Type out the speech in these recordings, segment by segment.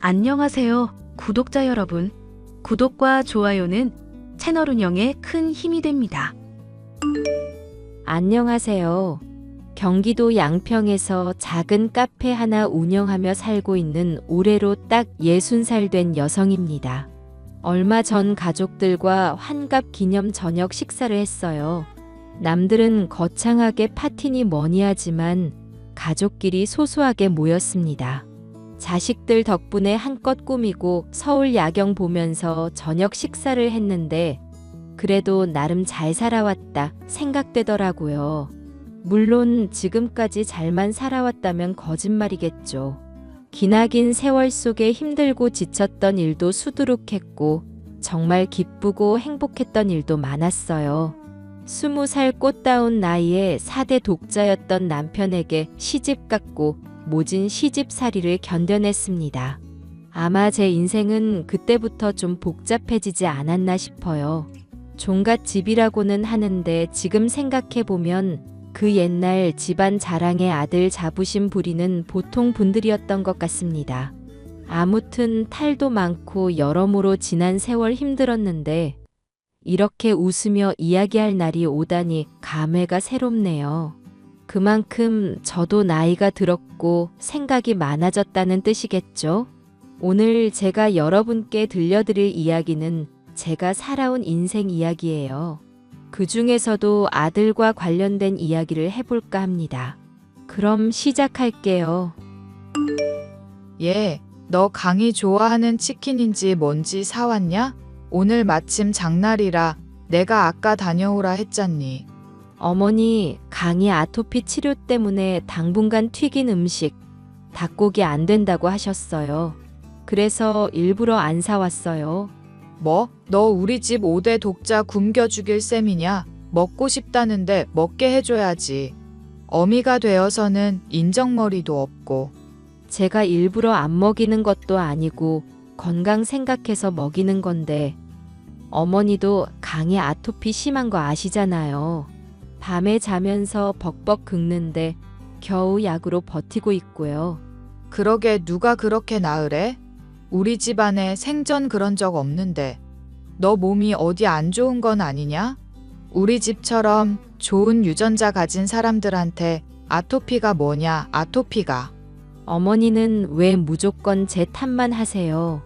안녕하세요, 구독자 여러분. 구독과 좋아요는 채널 운영에 큰 힘이 됩니다. 안녕하세요. 경기도 양평에서 작은 카페 하나 운영하며 살고 있는 올해로 딱 60살 된 여성입니다. 얼마 전 가족들과 환갑 기념 저녁 식사를 했어요. 남들은 거창하게 파티니 뭐니 하지만 가족끼리 소소하게 모였습니다. 자식들 덕분에 한껏 꾸미고 서울 야경 보면서 저녁 식사를 했는데 그래도 나름 잘 살아왔다 생각되더라고요. 물론 지금까지 잘만 살아왔다면 거짓말이겠죠. 기나긴 세월 속에 힘들고 지쳤던 일도 수두룩했고 정말 기쁘고 행복했던 일도 많았어요. 20살 꽃다운 나이에 4대 독자였던 남편에게 시집 갔고 모진 시집살이를 견뎌냈습니다. 아마 제 인생은 그때부터 좀 복잡해지지 않았나 싶어요. 종갓집이라고는 하는데 지금 생각해보면 그 옛날 집안 자랑의 아들 자부심 부리는 보통 분들이었던 것 같습니다. 아무튼 탈도 많고 여러모로 지난 세월 힘들었는데 이렇게 웃으며 이야기할 날이 오다니 감회가 새롭네요. 그만큼 저도 나이가 들었고 생각이 많아졌다는 뜻이겠죠? 오늘 제가 여러분께 들려드릴 이야기는 제가 살아온 인생 이야기예요. 그 중에서도 아들과 관련된 이야기를 해볼까 합니다. 그럼 시작할게요. 얘, 너 강이 좋아하는 치킨인지 뭔지 사왔냐? 오늘 마침 장날이라 내가 아까 다녀오라 했잖니. 어머니, 강이 아토피 치료 때문에 당분간 튀긴 음식, 닭고기 안 된다고 하셨어요. 그래서 일부러 안 사왔어요. 뭐? 너 우리 집 5대 독자 굶겨 죽일 셈이냐? 먹고 싶다는데 먹게 해줘야지. 어미가 되어서는 인정머리도 없고. 제가 일부러 안 먹이는 것도 아니고 건강 생각해서 먹이는 건데 어머니도 강이 아토피 심한 거 아시잖아요. 밤에 자면서 벅벅 긁는데 겨우 약으로 버티고 있고요. 그러게 누가 그렇게 나으래? 우리 집안에 생전 그런 적 없는데. 너 몸이 어디 안 좋은 건 아니냐? 우리 집처럼 좋은 유전자 가진 사람들한테 아토피가 뭐냐, 아토피가. 어머니는 왜 무조건 제 탓만 하세요?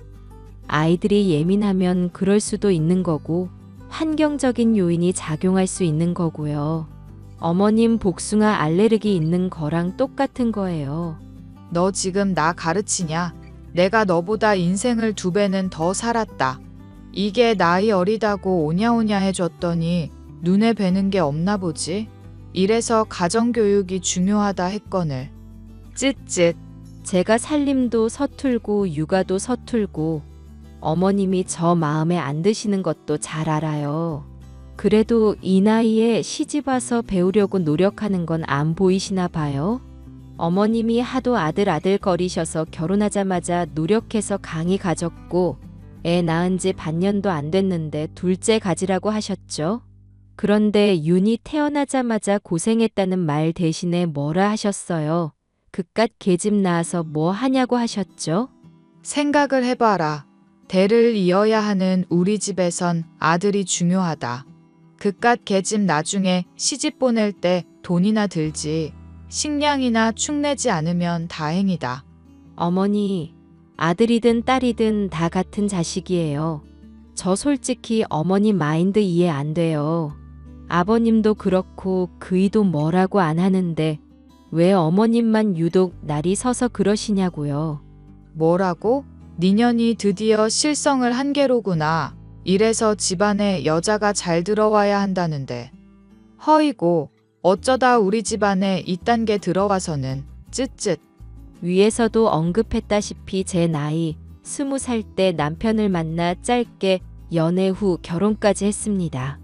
아이들이 예민하면 그럴 수도 있는 거고 환경적인 요인이 작용할 수 있는 거고요. 어머님 복숭아 알레르기 있는 거랑 똑같은 거예요. 너 지금 나 가르치냐? 내가 너보다 인생을 2배는 더 살았다. 이게 나이 어리다고 오냐오냐 해줬더니 눈에 뵈는 게 없나 보지? 이래서 가정교육이 중요하다 했거늘. 쯧쯧. 제가 살림도 서툴고 육아도 서툴고 어머님이 저 마음에 안 드시는 것도 잘 알아요. 그래도 이 나이에 시집 와서 배우려고 노력하는 건 안 보이시나 봐요. 어머님이 하도 아들 거리셔서 결혼하자마자 노력해서 강이 가졌고 애 낳은 지 반년도 안 됐는데 둘째 가지라고 하셨죠. 그런데 윤이 태어나자마자 고생했다는 말 대신에 뭐라 하셨어요? 그깟 계집 낳아서 뭐 하냐고 하셨죠? 생각을 해봐라. 대를 이어야 하는 우리 집에선 아들이 중요하다. 그깟 계집 나중에 시집 보낼 때 돈이나 들지. 식량이나 축내지 않으면 다행이다. 어머니, 아들이든 딸이든 다 같은 자식이에요. 저 솔직히 어머니 마인드 이해 안 돼요. 아버님도 그렇고 그이도 뭐라고 안 하는데 왜 어머님만 유독 날이 서서 그러시냐고요. 뭐라고? 니년이 드디어 실성을 한 게로구나. 이래서 집안에 여자가 잘 들어와야 한다는데. 허이고 어쩌다 우리 집안에 이딴 게 들어와서는 쯧쯧. 위에서도 언급했다시피 제 나이 20살 때 남편을 만나 짧게 연애 후 결혼까지 했습니다.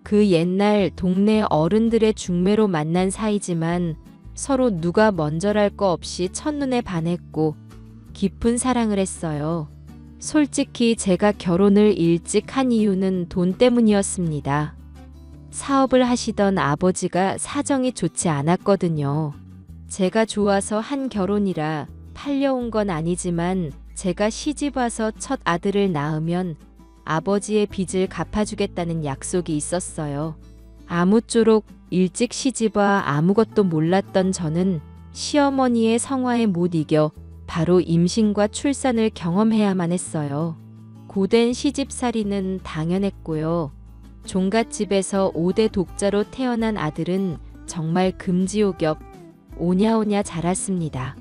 그 옛날 동네 어른들의 중매로 만난 사이지만 서로 누가 먼저랄 거 없이 첫눈에 반했고 깊은 사랑을 했어요. 솔직히 제가 결혼을 일찍 한 이유는 돈 때문이었습니다. 사업을 하시던 아버지가 사정이 좋지 않았거든요. 제가 좋아서 한 결혼이라 팔려온 건 아니지만 제가 시집 와서 첫 아들을 낳으면 아버지의 빚을 갚아주겠다는 약속이 있었어요. 아무쪼록 일찍 시집와 아무것도 몰랐던 저는 시어머니의 성화에 못 이겨 바로 임신과 출산을 경험해야만 했어요. 고된 시집살이는 당연했고요. 종갓집에서 5대 독자로 태어난 아들은 정말 금지옥엽 오냐오냐 자랐습니다.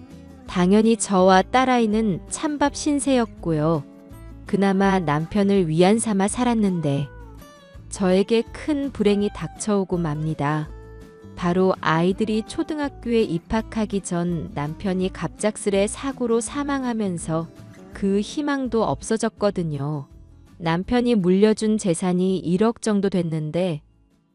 당연히 저와 딸아이는 찬밥 신세였고요. 그나마 남편을 위안 삼아 살았는데 저에게 큰 불행이 닥쳐오고 맙니다. 바로 아이들이 초등학교에 입학하기 전 남편이 갑작스레 사고로 사망하면서 그 희망도 없어졌거든요. 남편이 물려준 재산이 1억 정도 됐는데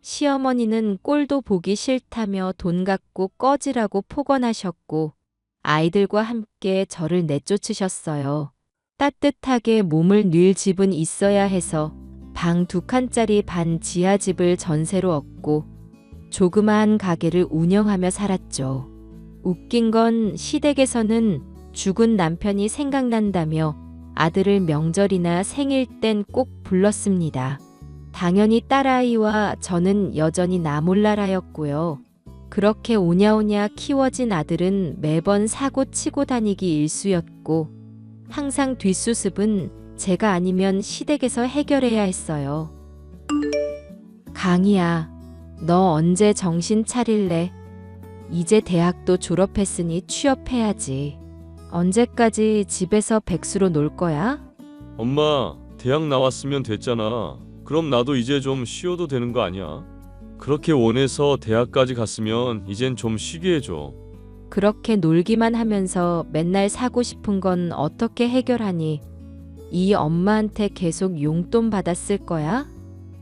시어머니는 꼴도 보기 싫다며 돈 갖고 꺼지라고 폭언하셨고 아이들과 함께 저를 내쫓으셨어요. 따뜻하게 몸을 늘 집은 있어야 해서 방 2칸짜리 반 지하집을 전세로 얻고 조그마한 가게를 운영하며 살았죠. 웃긴 건 시댁에서는 죽은 남편이 생각난다며 아들을 명절이나 생일 땐 꼭 불렀습니다. 당연히 딸아이와 저는 여전히 나몰라라였고요. 그렇게 오냐오냐 키워진 아들은 매번 사고 치고 다니기 일쑤였고 항상 뒷수습은 제가 아니면 시댁에서 해결해야 했어요. 강희야, 너 언제 정신 차릴래? 이제 대학도 졸업했으니 취업해야지. 언제까지 집에서 백수로 놀 거야? 엄마, 대학 나왔으면 됐잖아. 그럼 나도 이제 좀 쉬어도 되는 거 아니야? 그렇게 원해서 대학까지 갔으면 이젠 좀 쉬게 해줘. 그렇게 놀기만 하면서 맨날 사고 싶은 건 어떻게 해결하니? 이 엄마한테 계속 용돈 받았을 거야?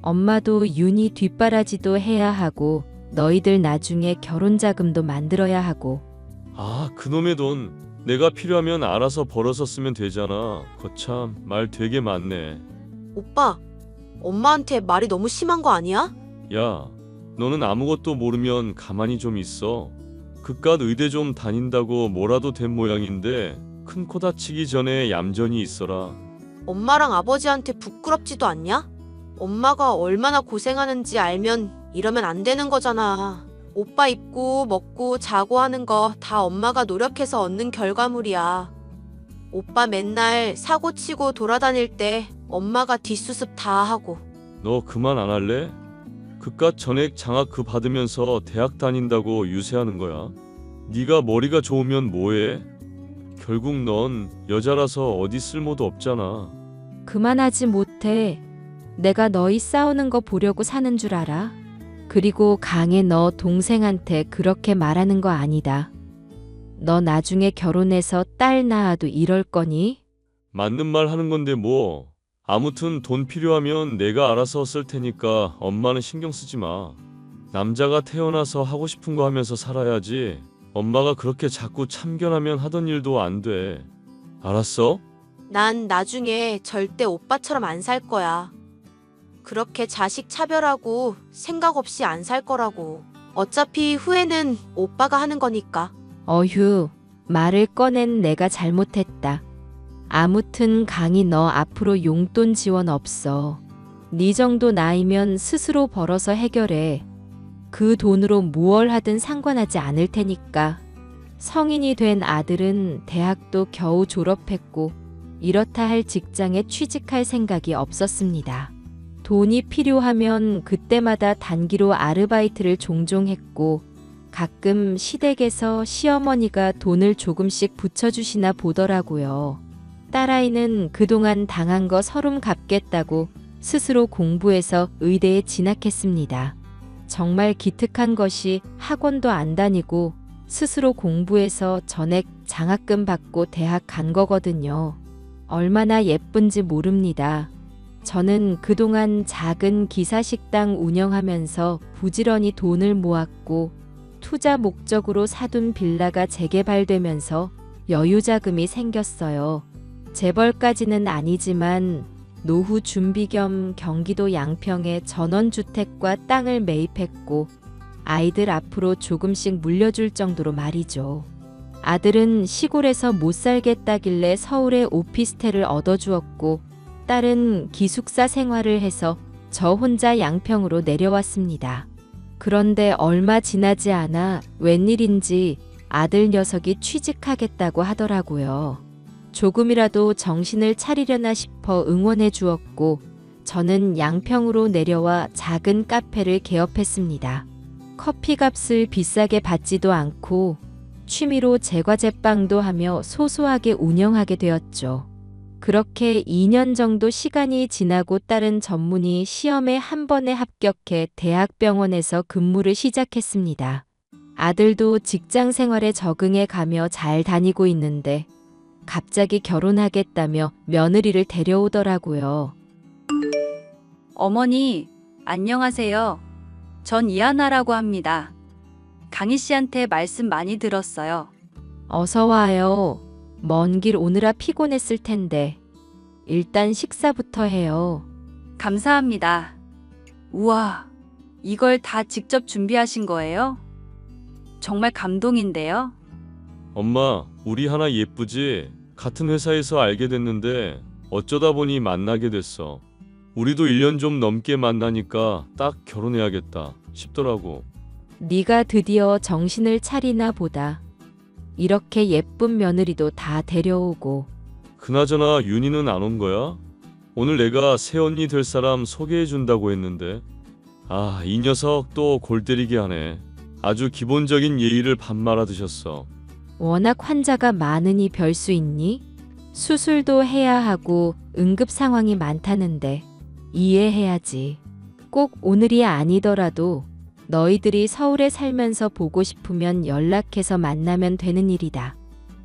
엄마도 윤희 뒷바라지도 해야 하고 너희들 나중에 결혼 자금도 만들어야 하고. 아, 그놈의 돈. 내가 필요하면 알아서 벌어서 쓰면 되잖아. 거참 말 되게 많네. 오빠, 엄마한테 말이 너무 심한 거 아니야? 야, 너는 아무것도 모르면 가만히 좀 있어. 그깟 의대 좀 다닌다고 뭐라도 된 모양인데 큰 코 다치기 전에 얌전히 있어라. 엄마랑 아버지한테 부끄럽지도 않냐? 엄마가 얼마나 고생하는지 알면 이러면 안 되는 거잖아. 오빠 입고 먹고 자고 하는 거 다 엄마가 노력해서 얻는 결과물이야. 오빠 맨날 사고 치고 돌아다닐 때 엄마가 뒷수습 다 하고. 너 그만 안 할래? 그깟 전액 장학 그 받으면서 대학 다닌다고 유세하는 거야. 네가 머리가 좋으면 뭐해? 결국 넌 여자라서 어디 쓸모도 없잖아. 그만하지 못해. 내가 너희 싸우는 거 보려고 사는 줄 알아? 그리고 강해, 너 동생한테 그렇게 말하는 거 아니다. 너 나중에 결혼해서 딸 낳아도 이럴 거니? 맞는 말 하는 건데 뭐. 아무튼 돈 필요하면 내가 알아서 쓸 테니까 엄마는 신경 쓰지 마. 남자가 태어나서 하고 싶은 거 하면서 살아야지. 엄마가 그렇게 자꾸 참견하면 하던 일도 안 돼. 알았어? 난 나중에 절대 오빠처럼 안 살 거야. 그렇게 자식 차별하고 생각 없이 안 살 거라고. 어차피 후회는 오빠가 하는 거니까. 어휴, 말을 꺼낸 내가 잘못했다. 아무튼 강희, 너 앞으로 용돈 지원 없어. 네 정도 나이면 스스로 벌어서 해결해. 그 돈으로 무얼 하든 상관하지 않을 테니까. 성인이 된 아들은 대학도 겨우 졸업했고 이렇다 할 직장에 취직할 생각이 없었습니다. 돈이 필요하면 그때마다 단기로 아르바이트를 종종 했고 가끔 시댁에서 시어머니가 돈을 조금씩 붙여주시나 보더라고요. 딸아이는 그동안 당한 거 서름 갚겠다고 스스로 공부해서 의대에 진학했습니다. 정말 기특한 것이 학원도 안 다니고 스스로 공부해서 전액 장학금 받고 대학 간 거거든요. 얼마나 예쁜지 모릅니다. 저는 그동안 작은 기사식당 운영하면서 부지런히 돈을 모았고 투자 목적으로 사둔 빌라가 재개발되면서 여유 자금이 생겼어요. 재벌까지는 아니지만 노후 준비 겸 경기도 양평에 전원주택과 땅을 매입했고 아이들 앞으로 조금씩 물려줄 정도로 말이죠. 아들은 시골에서 못 살겠다길래 서울에 오피스텔을 얻어주었고 딸은 기숙사 생활을 해서 저 혼자 양평으로 내려왔습니다. 그런데 얼마 지나지 않아 웬일인지 아들 녀석이 취직하겠다고 하더라고요. 조금이라도 정신을 차리려나 싶어 응원해 주었고 저는 양평으로 내려와 작은 카페를 개업했습니다. 커피값을 비싸게 받지도 않고 취미로 제과제빵도 하며 소소하게 운영하게 되었죠. 그렇게 2년 정도 시간이 지나고 딸은 전문의 시험에 한 번에 합격해 대학병원에서 근무를 시작했습니다. 아들도 직장 생활에 적응해 가며 잘 다니고 있는데 갑자기 결혼하겠다며 며느리를 데려오더라고요. 어머니, 안녕하세요. 전 이하나라고 합니다. 강희 씨한테 말씀 많이 들었어요. 어서 와요. 먼 길 오느라 피곤했을 텐데. 일단 식사부터 해요. 감사합니다. 우와, 이걸 다 직접 준비하신 거예요? 정말 감동인데요? 엄마, 우리 하나 예쁘지? 같은 회사에서 알게 됐는데 어쩌다 보니 만나게 됐어. 우리도 1년 좀 넘게 만나니까 딱 결혼해야겠다 싶더라고. 네가 드디어 정신을 차리나 보다. 이렇게 예쁜 며느리도 다 데려오고. 그나저나 윤희는 안 온 거야? 오늘 내가 새언니 될 사람 소개해준다고 했는데. 아, 이 녀석 또 골 때리게 하네. 아주 기본적인 예의를 밥 말아 드셨어. 워낙 환자가 많으니 별 수 있니? 수술도 해야 하고 응급 상황이 많다는데 이해해야지. 꼭 오늘이 아니더라도 너희들이 서울에 살면서 보고 싶으면 연락해서 만나면 되는 일이다.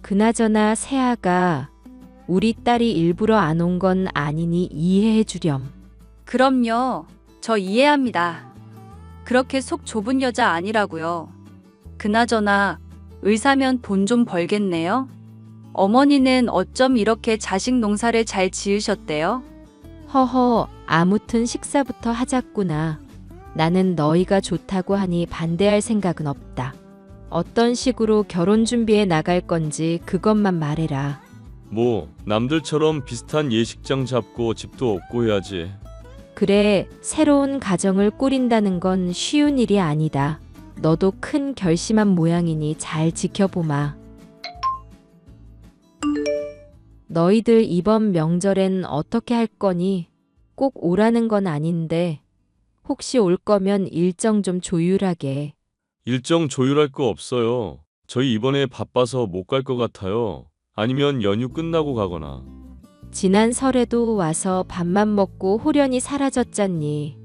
그나저나 세아가 우리 딸이 일부러 안 온 건 아니니 이해해 주렴. 그럼요. 저 이해합니다. 그렇게 속 좁은 여자 아니라고요. 그나저나 의사면 돈 좀 벌겠네요. 어머니는 어쩜 이렇게 자식 농사를 잘 지으셨대요? 허허, 아무튼 식사부터 하자꾸나. 나는 너희가 좋다고 하니 반대할 생각은 없다. 어떤 식으로 결혼 준비해 나갈 건지 그것만 말해라. 뭐 남들처럼 비슷한 예식장 잡고 집도 얻고 해야지. 그래, 새로운 가정을 꾸린다는 건 쉬운 일이 아니다. 너도 큰 결심한 모양이니 잘 지켜보마. 너희들 이번 명절엔 어떻게 할 거니? 꼭 오라는 건 아닌데 혹시 올 거면 일정 좀 조율하게. 일정 조율할 거 없어요. 저희 이번에 바빠서 못 갈 것 같아요. 아니면 연휴 끝나고 가거나. 지난 설에도 와서 밥만 먹고 홀연히 사라졌잖니.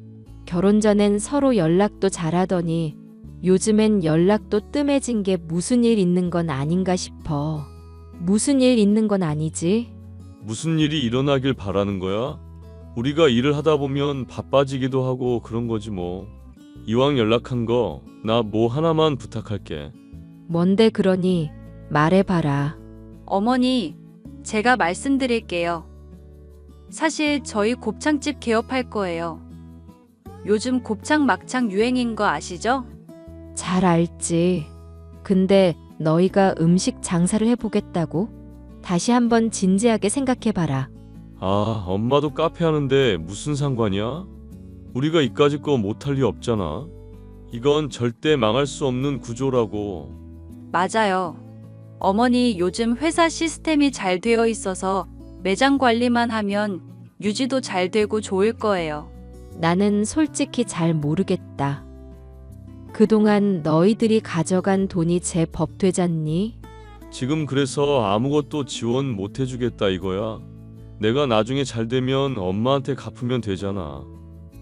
결혼 전엔 서로 연락도 잘하더니 요즘엔 연락도 뜸해진 게 무슨 일 있는 건 아닌가 싶어. 무슨 일 있는 건 아니지? 무슨 일이 일어나길 바라는 거야? 우리가 일을 하다 보면 바빠지기도 하고 그런 거지 뭐. 이왕 연락한 거 나 뭐 하나만 부탁할게. 뭔데 그러니 말해봐라. 어머니, 제가 말씀드릴게요. 사실 저희 곱창집 개업할 거예요. 요즘 곱창 막창 유행인 거 아시죠? 잘 알지. 근데 너희가 음식 장사를 해보겠다고? 다시 한번 진지하게 생각해봐라. 아, 엄마도 카페 하는데 무슨 상관이야? 우리가 이까짓 거 못할 리 없잖아. 이건 절대 망할 수 없는 구조라고. 맞아요. 어머니, 요즘 회사 시스템이 잘 되어 있어서 매장 관리만 하면 유지도 잘 되고 좋을 거예요. 나는 솔직히 잘 모르겠다. 그동안 너희들이 가져간 돈이 제 법 되잖니? 지금 그래서 아무것도 지원 못 해주겠다 이거야. 내가 나중에 잘 되면 엄마한테 갚으면 되잖아.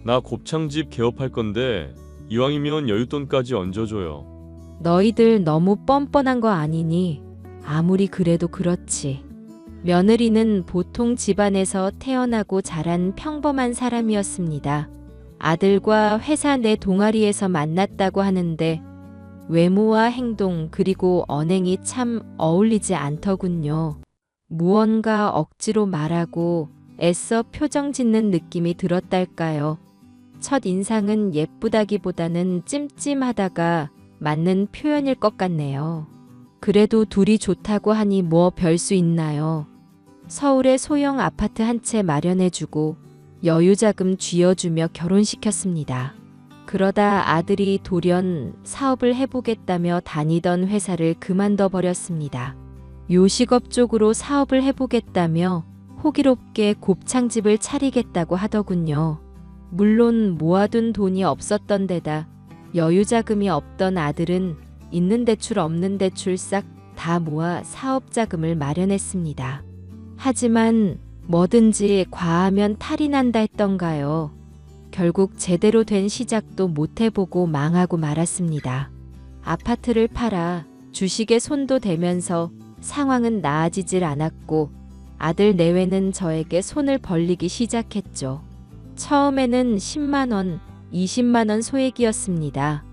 나 곱창집 개업할 건데 이왕이면 여윳돈까지 얹어줘요. 너희들 너무 뻔뻔한 거 아니니? 아무리 그래도 그렇지. 며느리는 보통 집안에서 태어나고 자란 평범한 사람이었습니다. 아들과 회사 내 동아리에서 만났다고 하는데 외모와 행동 그리고 언행이 참 어울리지 않더군요. 무언가 억지로 말하고 애써 표정 짓는 느낌이 들었달까요. 첫 인상은 예쁘다기보다는 찜찜하다가 맞는 표현일 것 같네요. 그래도 둘이 좋다고 하니 뭐 별 수 있나요? 서울에 소형 아파트 한 채 마련해주고 여유자금 쥐어주며 결혼시켰습니다. 그러다 아들이 돌연 사업을 해보겠다며 다니던 회사를 그만둬 버렸습니다. 요식업 쪽으로 사업을 해보겠다며 호기롭게 곱창집을 차리겠다고 하더군요. 물론 모아둔 돈이 없었던 데다 여유자금이 없던 아들은 있는 대출 없는 대출 싹 다 모아 사업자금을 마련했습니다. 하지만 뭐든지 과하면 탈이 난다 했던가요. 결국 제대로 된 시작도 못 해보고 망하고 말았습니다. 아파트를 팔아 주식에 손도 대면서 상황은 나아지질 않았고 아들 내외는 저에게 손을 벌리기 시작했죠. 처음에는 10만 원, 20만 원 소액이었습니다.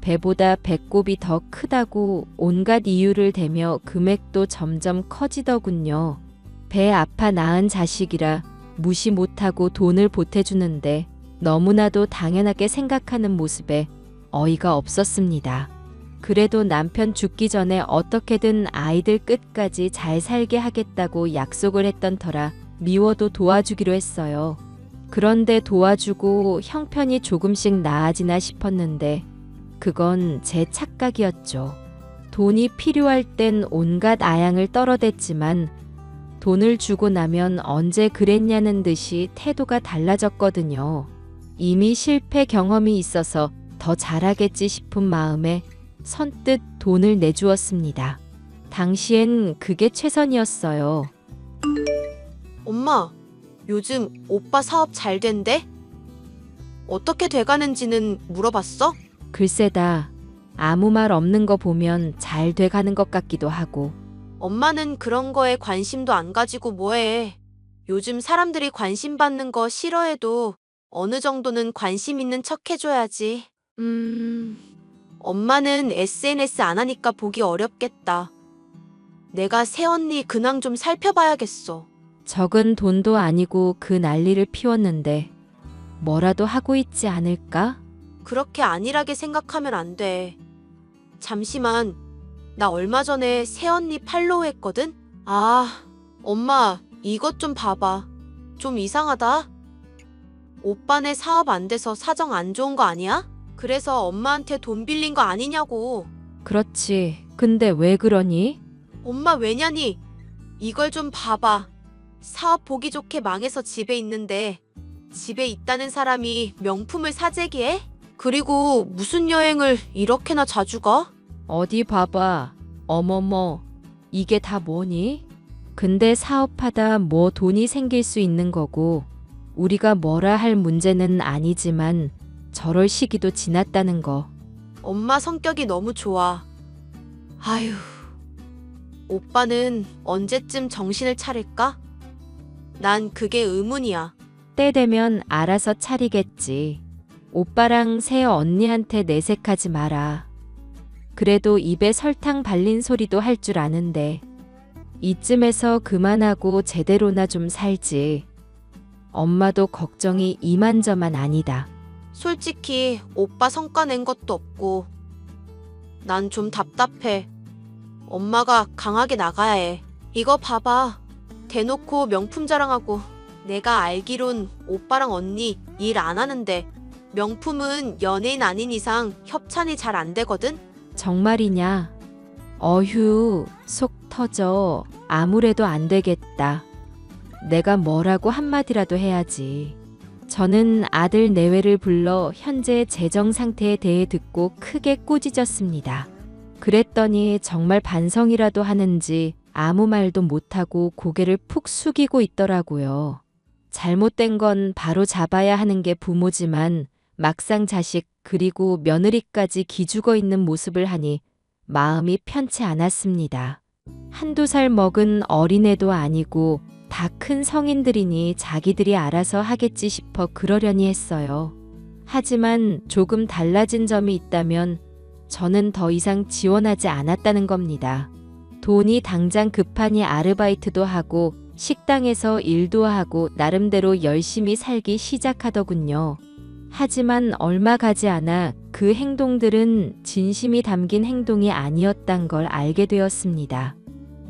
배보다 배꼽이 더 크다고 온갖 이유를 대며 금액도 점점 커지더군요. 배 아파 낳은 자식이라 무시 못하고 돈을 보태주는데 너무나도 당연하게 생각하는 모습에 어이가 없었습니다. 그래도 남편 죽기 전에 어떻게든 아이들 끝까지 잘 살게 하겠다고 약속을 했던 터라 미워도 도와주기로 했어요. 그런데 도와주고 형편이 조금씩 나아지나 싶었는데 그건 제 착각이었죠. 돈이 필요할 땐 온갖 아양을 떨어댔지만 돈을 주고 나면 언제 그랬냐는 듯이 태도가 달라졌거든요. 이미 실패 경험이 있어서 더 잘하겠지 싶은 마음에 선뜻 돈을 내주었습니다. 당시엔 그게 최선이었어요. 엄마, 요즘 오빠 사업 잘 된대? 어떻게 돼가는지는 물어봤어? 글쎄다. 아무 말 없는 거 보면 잘 돼가는 것 같기도 하고. 엄마는 그런 거에 관심도 안 가지고 뭐해. 요즘 사람들이 관심 받는 거 싫어해도 어느 정도는 관심 있는 척 해줘야지. 엄마는 SNS 안 하니까 보기 어렵겠다. 내가 새언니 근황 좀 살펴봐야겠어. 적은 돈도 아니고 그 난리를 피웠는데 뭐라도 하고 있지 않을까? 그렇게 안일하게 생각하면 안 돼. 잠시만, 나 얼마 전에 새언니 팔로우 했거든? 아, 엄마, 이것 좀 봐봐. 좀 이상하다. 오빠네 사업 안 돼서 사정 안 좋은 거 아니야? 그래서 엄마한테 돈 빌린 거 아니냐고. 그렇지. 근데 왜 그러니? 엄마 왜냐니? 이걸 좀 봐봐. 사업 보기 좋게 망해서 집에 있는데 집에 있다는 사람이 명품을 사재기해? 그리고 무슨 여행을 이렇게나 자주 가? 어디 봐봐. 어머머, 이게 다 뭐니? 근데 사업하다 뭐 돈이 생길 수 있는 거고 우리가 뭐라 할 문제는 아니지만 저럴 시기도 지났다는 거. 엄마 성격이 너무 좋아. 아휴, 오빠는 언제쯤 정신을 차릴까? 난 그게 의문이야. 때 되면 알아서 차리겠지. 오빠랑 새 언니한테 내색하지 마라. 그래도 입에 설탕 발린 소리도 할 줄 아는데 이쯤에서 그만하고 제대로나 좀 살지. 엄마도 걱정이 이만저만 아니다. 솔직히 오빠 성과 낸 것도 없고 난 좀 답답해. 엄마가 강하게 나가야 해. 이거 봐봐. 대놓고 명품 자랑하고 내가 알기론 오빠랑 언니 일 안 하는데 명품은 연예인 아닌 이상 협찬이 잘 안 되거든? 정말이냐? 어휴, 속 터져. 아무래도 안 되겠다. 내가 뭐라고 한마디라도 해야지. 저는 아들 내외를 불러 현재 재정 상태에 대해 듣고 크게 꾸짖었습니다. 그랬더니 정말 반성이라도 하는지 아무 말도 못하고 고개를 푹 숙이고 있더라고요. 잘못된 건 바로 잡아야 하는 게 부모지만 막상 자식 그리고 며느리까지 기죽어 있는 모습을 하니 마음이 편치 않았습니다. 한두 살 먹은 어린애도 아니고 다 큰 성인들이니 자기들이 알아서 하겠지 싶어 그러려니 했어요. 하지만 조금 달라진 점이 있다면 저는 더 이상 지원하지 않았다는 겁니다. 돈이 당장 급하니 아르바이트도 하고 식당에서 일도 하고 나름대로 열심히 살기 시작하더군요. 하지만 얼마 가지 않아 그 행동들은 진심이 담긴 행동이 아니었단 걸 알게 되었습니다.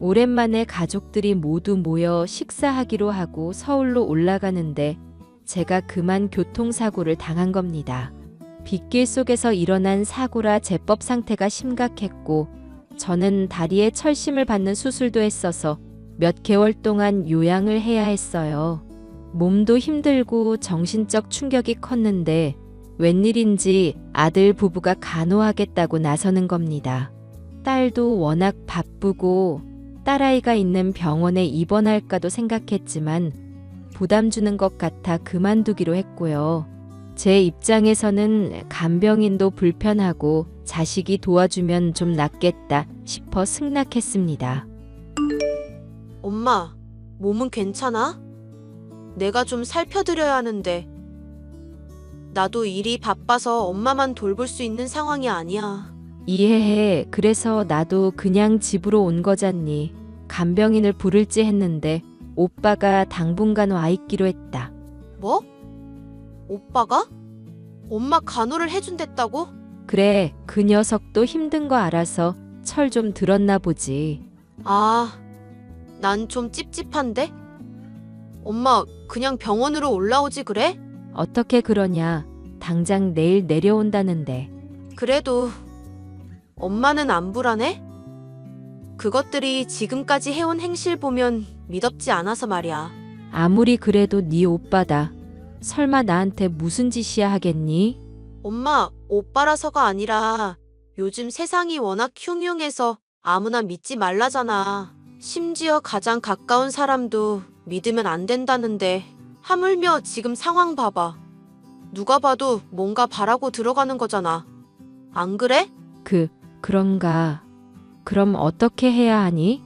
오랜만에 가족들이 모두 모여 식사하기로 하고 서울로 올라가는데 제가 그만 교통사고를 당한 겁니다. 빗길 속에서 일어난 사고라 제법 상태가 심각했고 저는 다리에 철심을 받는 수술도 했어서 몇 개월 동안 요양을 해야 했어요. 몸도 힘들고 정신적 충격이 컸는데 웬일인지 아들 부부가 간호하겠다고 나서는 겁니다. 딸도 워낙 바쁘고 딸아이가 있는 병원에 입원할까도 생각했지만 부담 주는 것 같아 그만두기로 했고요. 제 입장에서는 간병인도 불편하고 자식이 도와주면 좀 낫겠다 싶어 승낙했습니다. 엄마, 몸은 괜찮아? 내가 좀 살펴드려야 하는데. 나도 일이 바빠서 엄마만 돌볼 수 있는 상황이 아니야. 이해해. 그래서 나도 그냥 집으로 온 거잖니. 간병인을 부를지 했는데 오빠가 당분간 와 있기로 했다. 뭐? 오빠가? 엄마 간호를 해준댔다고? 그래, 그 녀석도 힘든 거 알아서 철 좀 들었나 보지. 아, 난 좀 찝찝한데? 엄마, 그냥 병원으로 올라오지 그래? 어떻게 그러냐. 당장 내일 내려온다는데. 그래도 엄마는 안 불안해? 그것들이 지금까지 해온 행실 보면 믿업지 않아서 말이야. 아무리 그래도 네 오빠다. 설마 나한테 무슨 짓이야 하겠니? 엄마, 오빠라서가 아니라 요즘 세상이 워낙 흉흉해서 아무나 믿지 말라잖아. 심지어 가장 가까운 사람도 믿으면 안 된다는데 하물며 지금 상황 봐봐. 누가 봐도 뭔가 바라고 들어가는 거잖아. 안 그래? 그런가. 그럼 어떻게 해야 하니?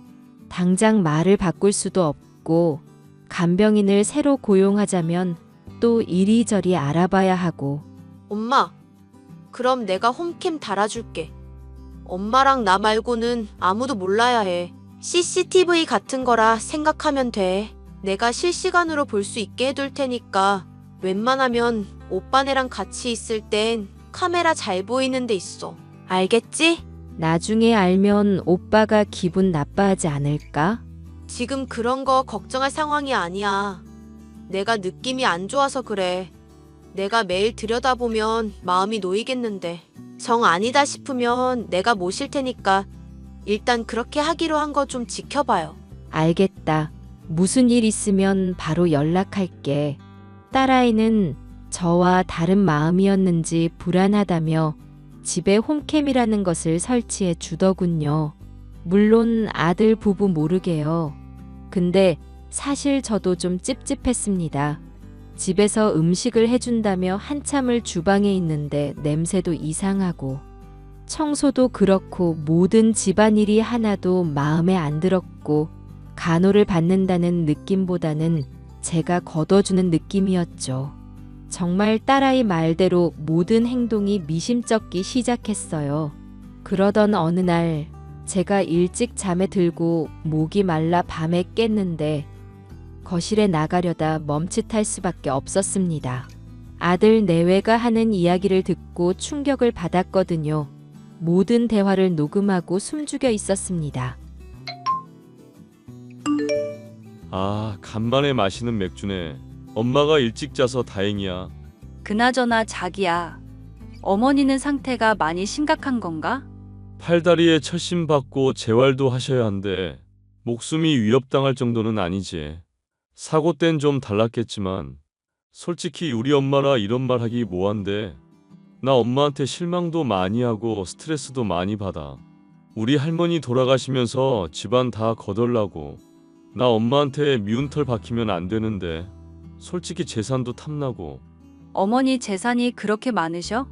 당장 말을 바꿀 수도 없고 간병인을 새로 고용하자면 또 이리저리 알아봐야 하고. 엄마, 그럼 내가 홈캠 달아줄게. 엄마랑 나 말고는 아무도 몰라야 해. CCTV 같은 거라 생각하면 돼. 내가 실시간으로 볼 수 있게 해둘 테니까 웬만하면 오빠네랑 같이 있을 땐 카메라 잘 보이는 데 있어. 알겠지? 나중에 알면 오빠가 기분 나빠하지 않을까? 지금 그런 거 걱정할 상황이 아니야. 내가 느낌이 안 좋아서 그래. 내가 매일 들여다보면 마음이 놓이겠는데 정 아니다 싶으면 내가 모실 테니까 일단 그렇게 하기로 한 거 좀 지켜봐요. 알겠다. 무슨 일 있으면 바로 연락할게. 딸아이는 저와 다른 마음이었는지 불안하다며 집에 홈캠이라는 것을 설치해 주더군요. 물론 아들 부부 모르게요. 근데 사실 저도 좀 찝찝했습니다. 집에서 음식을 해준다며 한참을 주방에 있는데 냄새도 이상하고 청소도 그렇고 모든 집안일이 하나도 마음에 안 들었고 간호를 받는다는 느낌보다는 제가 걷어주는 느낌이었죠. 정말 딸아이 말대로 모든 행동이 미심쩍기 시작했어요. 그러던 어느 날 제가 일찍 잠에 들고 목이 말라 밤에 깼는데 거실에 나가려다 멈칫할 수밖에 없었습니다. 아들 내외가 하는 이야기를 듣고 충격을 받았거든요. 모든 대화를 녹음하고 숨죽여 있었습니다. 아, 간만에 마시는 맥주네. 엄마가 일찍 자서 다행이야. 그나저나 자기야. 어머니는 상태가 많이 심각한 건가? 팔다리에 철심 받고 재활도 하셔야 한데 목숨이 위협당할 정도는 아니지. 사고 땐 좀 달랐겠지만 솔직히 우리 엄마라 이런 말 하기 뭐한데. 나 엄마한테 실망도 많이 하고 스트레스도 많이 받아. 우리 할머니 돌아가시면서 집안 다 거덜나고 나 엄마한테 미운 털 박히면 안 되는데 솔직히 재산도 탐나고. 어머니 재산이 그렇게 많으셔?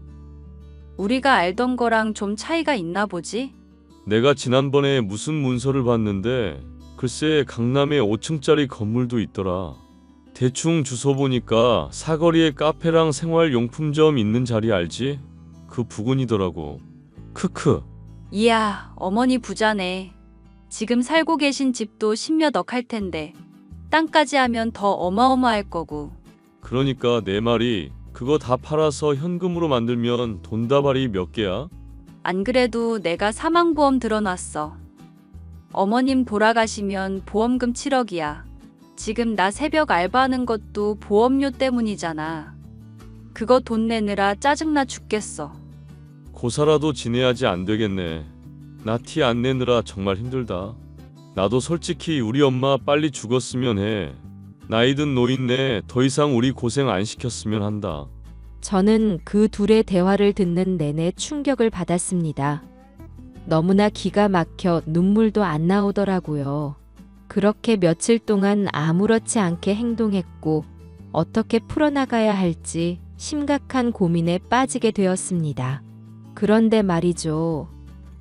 우리가 알던 거랑 좀 차이가 있나 보지? 내가 지난번에 무슨 문서를 봤는데 글쎄 강남에 5층짜리 건물도 있더라. 대충 주소 보니까 사거리에 카페랑 생활용품점 있는 자리 알지? 그 부근이더라고. 크크. 이야, 어머니 부자네. 지금 살고 계신 집도 10몇억 할 텐데 땅까지 하면 더 어마어마할 거고. 그러니까 내 말이 그거 다 팔아서 현금으로 만들면 돈다발이 몇 개야? 안 그래도 내가 사망보험 들어놨어. 어머님 돌아가시면 보험금 7억이야. 지금 나 새벽 알바하는 것도 보험료 때문이잖아. 그거 돈 내느라 짜증나 죽겠어. 고사라도 지내야지 안 되겠네. 나 티 안 내느라 정말 힘들다. 나도 솔직히 우리 엄마 빨리 죽었으면 해. 나이든 노인네 더 이상 우리 고생 안 시켰으면 한다. 저는 그 둘의 대화를 듣는 내내 충격을 받았습니다. 너무나 기가 막혀 눈물도 안 나오더라고요. 그렇게 며칠 동안 아무렇지 않게 행동했고 어떻게 풀어나가야 할지 심각한 고민에 빠지게 되었습니다. 그런데 말이죠.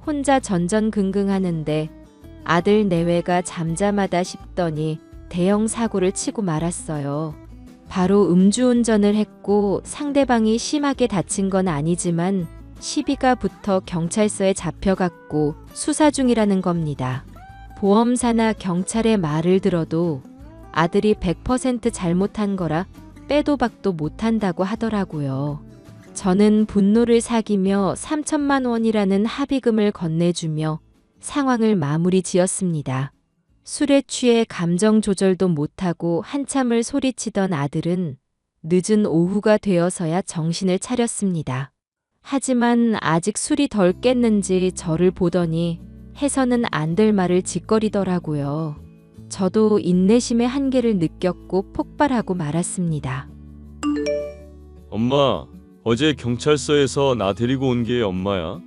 혼자 전전긍긍하는데 아들 내외가 잠잠하다 싶더니 대형 사고를 치고 말았어요. 바로 음주운전을 했고 상대방이 심하게 다친 건 아니지만 시비가 붙어 경찰서에 잡혀갔고 수사 중이라는 겁니다. 보험사나 경찰의 말을 들어도 아들이 100% 잘못한 거라 빼도 박도 못한다고 하더라고요. 저는 분노를 사기며 3천만 원이라는 합의금을 건네주며 상황을 마무리 지었습니다. 술에 취해 감정 조절도 못하고 한참을 소리치던 아들은 늦은 오후가 되어서야 정신을 차렸습니다. 하지만 아직 술이 덜 깼는지 저를 보더니 해서는 안 될 말을 짓거리더라고요. 저도 인내심의 한계를 느꼈고 폭발하고 말았습니다. 엄마, 어제 경찰서에서 나 데리고 온 게 엄마야?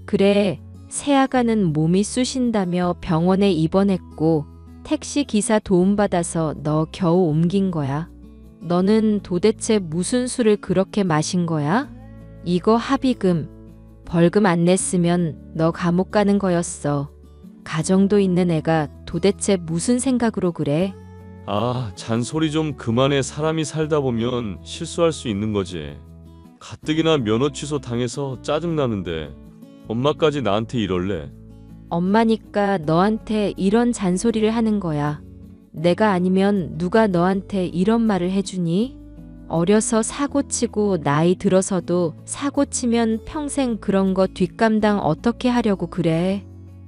그래, 새아가는 몸이 쑤신다며 병원에 입원했고 택시 기사 도움받아서 너 겨우 옮긴 거야. 너는 도대체 무슨 술을 그렇게 마신 거야? 이거 합의금, 벌금 안 냈으면 너 감옥 가는 거였어. 가정도 있는 애가 도대체 무슨 생각으로 그래? 아, 잔소리 좀 그만해. 사람이 살다 보면 실수할 수 있는 거지. 가뜩이나 면허 취소 당해서 짜증나는데 엄마까지 나한테 이럴래? 엄마니까 너한테 이런 잔소리를 하는 거야. 내가 아니면 누가 너한테 이런 말을 해주니? 어려서 사고치고 나이 들어서도 사고치면 평생 그런 거 뒷감당 어떻게 하려고 그래?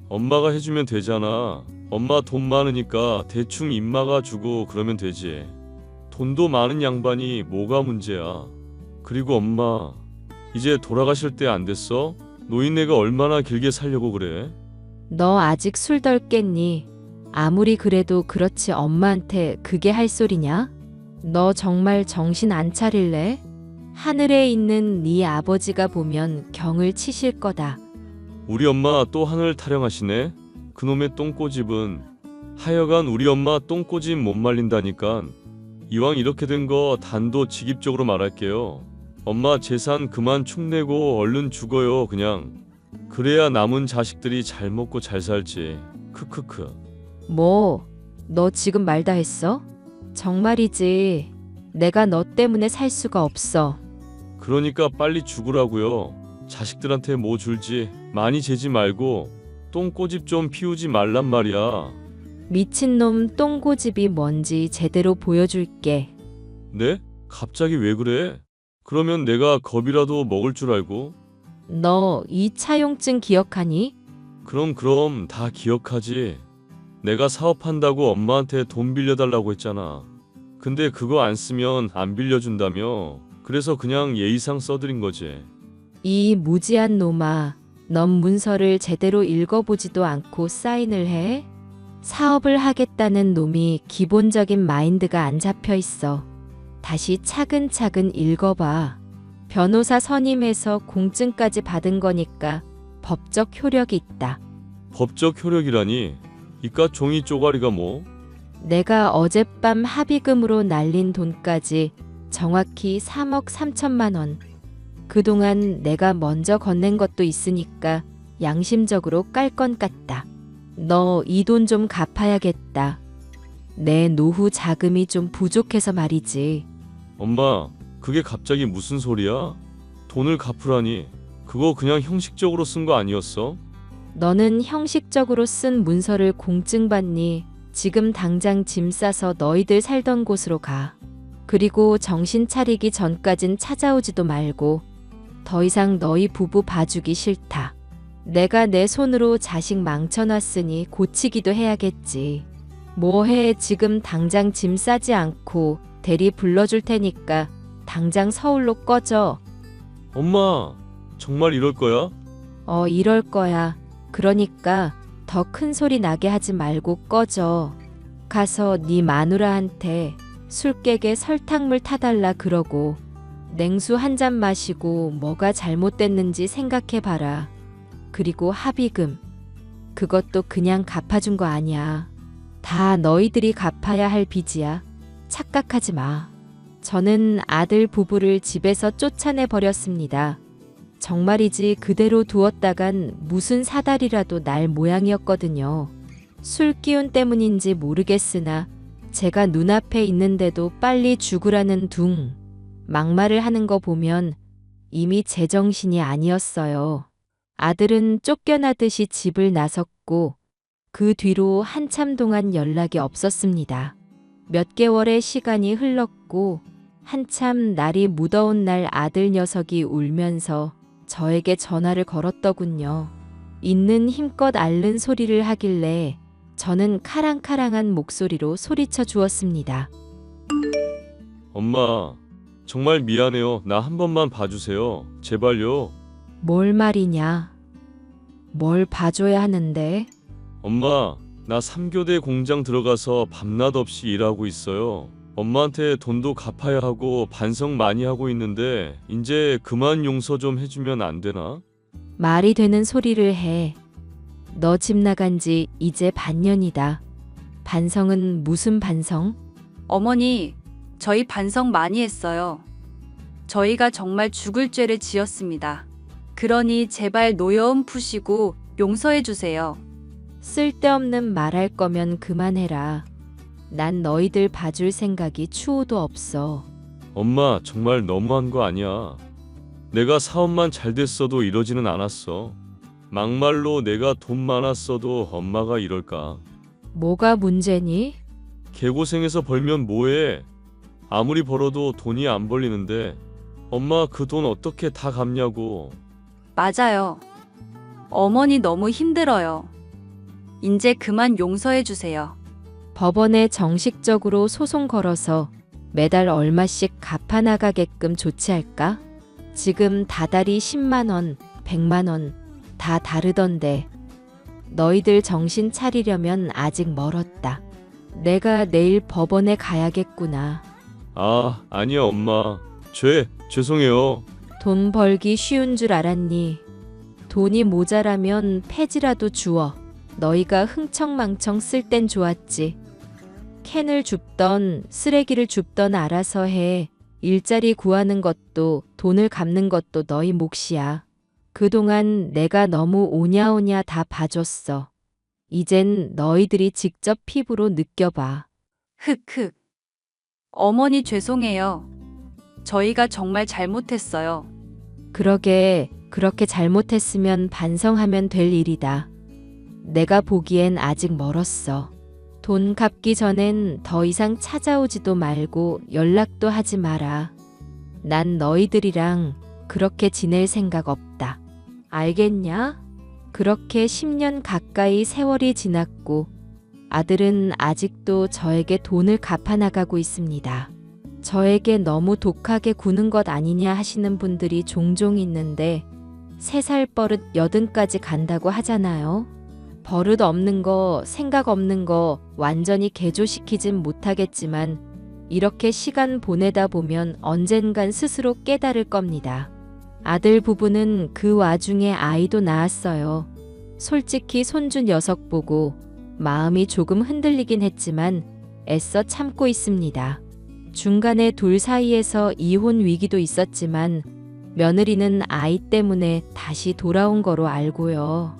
엄마가 해주면 되잖아. 엄마 돈 많으니까 대충 입마가 주고 그러면 되지. 돈도 많은 양반이 뭐가 문제야. 그리고 엄마, 이제 돌아가실 때 안 됐어? 노인네가 얼마나 길게 살려고 그래? 너 아직 술 덜 깼니? 아무리 그래도 그렇지 엄마한테 그게 할 소리냐? 너 정말 정신 안 차릴래? 하늘에 있는 네 아버지가 보면 경을 치실 거다. 우리 엄마 또 하늘 타령하시네? 그놈의 똥꼬집은. 하여간 우리 엄마 똥꼬집 못 말린다니까. 이왕 이렇게 된 거 단도직입적으로 말할게요. 엄마 재산 그만 축내고 얼른 죽어요 그냥. 그래야 남은 자식들이 잘 먹고 잘 살지. 크크크. 뭐, 너 지금 말 다 했어? 정말이지. 내가 너 때문에 살 수가 없어. 그러니까 빨리 죽으라고요. 자식들한테 뭐 줄지 많이 재지 말고 똥꼬집 좀 피우지 말란 말이야. 미친놈 똥고집이 뭔지 제대로 보여줄게. 네? 갑자기 왜 그래? 그러면 내가 겁이라도 먹을 줄 알고? 너 이 차용증 기억하니? 그럼 다 기억하지. 내가 사업한다고 엄마한테 돈 빌려달라고 했잖아. 근데 그거 안 쓰면 안 빌려준다며. 그래서 그냥 예의상 써드린 거지. 이 무지한 놈아, 넌 문서를 제대로 읽어보지도 않고 사인을 해? 사업을 하겠다는 놈이 기본적인 마인드가 안 잡혀 있어. 다시 차근차근 읽어봐. 변호사 선임해서 공증까지 받은 거니까 법적 효력이 있다. 법적 효력이라니? 이깟 종이 쪼가리가 뭐? 내가 어젯밤 합의금으로 날린 돈까지 정확히 3억 3천만 원. 그동안 내가 먼저 건넨 것도 있으니까 양심적으로 깔 건 같다. 너 이 돈 좀 갚아야겠다. 내 노후 자금이 좀 부족해서 말이지. 엄마, 그게 갑자기 무슨 소리야? 돈을 갚으라니. 그거 그냥 형식적으로 쓴 거 아니었어? 너는 형식적으로 쓴 문서를 공증받니? 지금 당장 짐 싸서 너희들 살던 곳으로 가. 그리고 정신 차리기 전까진 찾아오지도 말고 더 이상 너희 부부 봐주기 싫다. 내가 내 손으로 자식 망쳐놨으니 고치기도 해야겠지. 뭐해 지금 당장 짐 싸지 않고 대리 불러줄 테니까 당장 서울로 꺼져. 엄마, 정말 이럴 거야? 이럴 거야. 그러니까 더 큰 소리 나게 하지 말고 꺼져. 가서 네 마누라한테 술 깨게 설탕물 타달라 그러고 냉수 한 잔 마시고 뭐가 잘못됐는지 생각해봐라. 그리고 합의금. 그것도 그냥 갚아준 거 아니야. 다 너희들이 갚아야 할 빚이야. 착각하지 마. 저는 아들 부부를 집에서 쫓아내 버렸습니다. 정말이지 그대로 두었다간 무슨 사달이라도 날 모양이었거든요. 술 기운 때문인지 모르겠으나 제가 눈앞에 있는데도 빨리 죽으라는 둥 막말을 하는 거 보면 이미 제정신이 아니었어요. 아들은 쫓겨나듯이 집을 나섰고 그 뒤로 한참 동안 연락이 없었습니다. 몇 개월의 시간이 흘렀고 한참 날이 무더운 날 아들 녀석이 울면서 저에게 전화를 걸었더군요. 있는 힘껏 앓는 소리를 하길래 저는 카랑카랑한 목소리로 소리쳐 주었습니다. 엄마, 정말 미안해요. 나 한 번만 봐주세요. 제발요. 뭘 말이냐? 뭘 봐줘야 하는데? 엄마, 나 3교대 공장 들어가서 밤낮 없이 일하고 있어요. 엄마한테 돈도 갚아야 하고 반성 많이 하고 있는데 이제 그만 용서 좀 해주면 안 되나? 말이 되는 소리를 해. 너 집 나간 지 이제 반년이다. 반성은 무슨 반성? 어머니, 저희 반성 많이 했어요. 저희가 정말 죽을 죄를 지었습니다. 그러니 제발 노여움 푸시고 용서해 주세요. 쓸데없는 말할 거면 그만해라. 난 너희들 봐줄 생각이 추호도 없어. 엄마, 정말 너무한 거 아니야. 내가 사업만 잘 됐어도 이러지는 않았어. 막말로 내가 돈 많았어도 엄마가 이럴까? 뭐가 문제니? 개고생해서 벌면 뭐해? 아무리 벌어도 돈이 안 벌리는데 엄마 그 돈 어떻게 다 갚냐고. 맞아요. 어머니 너무 힘들어요. 이제 그만 용서해 주세요. 법원에 정식적으로 소송 걸어서 매달 얼마씩 갚아나가게끔 조치할까? 지금 다달이 10만 원, 100만 원 다 다르던데 너희들 정신 차리려면 아직 멀었다. 내가 내일 법원에 가야겠구나. 아니야 엄마. 죄송해요. 돈 벌기 쉬운 줄 알았니? 돈이 모자라면 폐지라도 주워. 너희가 흥청망청 쓸 땐 좋았지. 캔을 줍던 쓰레기를 줍던 알아서 해. 일자리 구하는 것도 돈을 갚는 것도 너희 몫이야. 그동안 내가 너무 오냐오냐 다 봐줬어. 이젠 너희들이 직접 피부로 느껴봐. 흑흑. 어머니 죄송해요. 저희가 정말 잘못했어요. 그러게 그렇게 잘못했으면 반성하면 될 일이다. 내가 보기엔 아직 멀었어. 돈 갚기 전엔 더 이상 찾아오지도 말고 연락도 하지 마라. 난 너희들이랑 그렇게 지낼 생각 없다. 알겠냐? 그렇게 10년 가까이 세월이 지났고 아들은 아직도 저에게 돈을 갚아나가고 있습니다. 저에게 너무 독하게 구는 것 아니냐 하시는 분들이 종종 있는데 3살 버릇 80까지 간다고 하잖아요. 버릇 없는 거, 생각 없는 거 완전히 개조시키진 못하겠지만 이렇게 시간 보내다 보면 언젠간 스스로 깨달을 겁니다. 아들 부부는 그 와중에 아이도 낳았어요. 솔직히 손주 녀석 보고 마음이 조금 흔들리긴 했지만 애써 참고 있습니다. 중간에 둘 사이에서 이혼 위기도 있었지만 며느리는 아이 때문에 다시 돌아온 거로 알고요.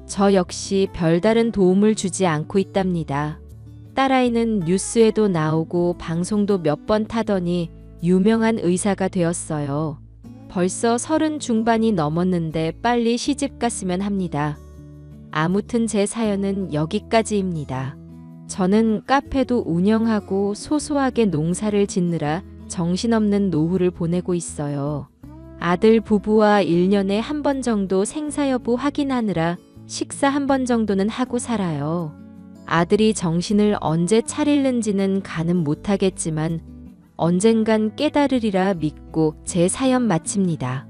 저 역시 별다른 도움을 주지 않고 있답니다. 딸아이는 뉴스에도 나오고 방송도 몇 번 타더니 유명한 의사가 되었어요. 벌써 30 중반이 넘었는데 빨리 시집 갔으면 합니다. 아무튼 제 사연은 여기까지입니다. 저는 카페도 운영하고 소소하게 농사를 짓느라 정신없는 노후를 보내고 있어요. 아들 부부와 1년에 한 번 정도 생사 여부 확인하느라 식사 한 번 정도는 하고 살아요. 아들이 정신을 언제 차릴는지는 가늠 못하겠지만 언젠간 깨달으리라 믿고 제 사연 마칩니다.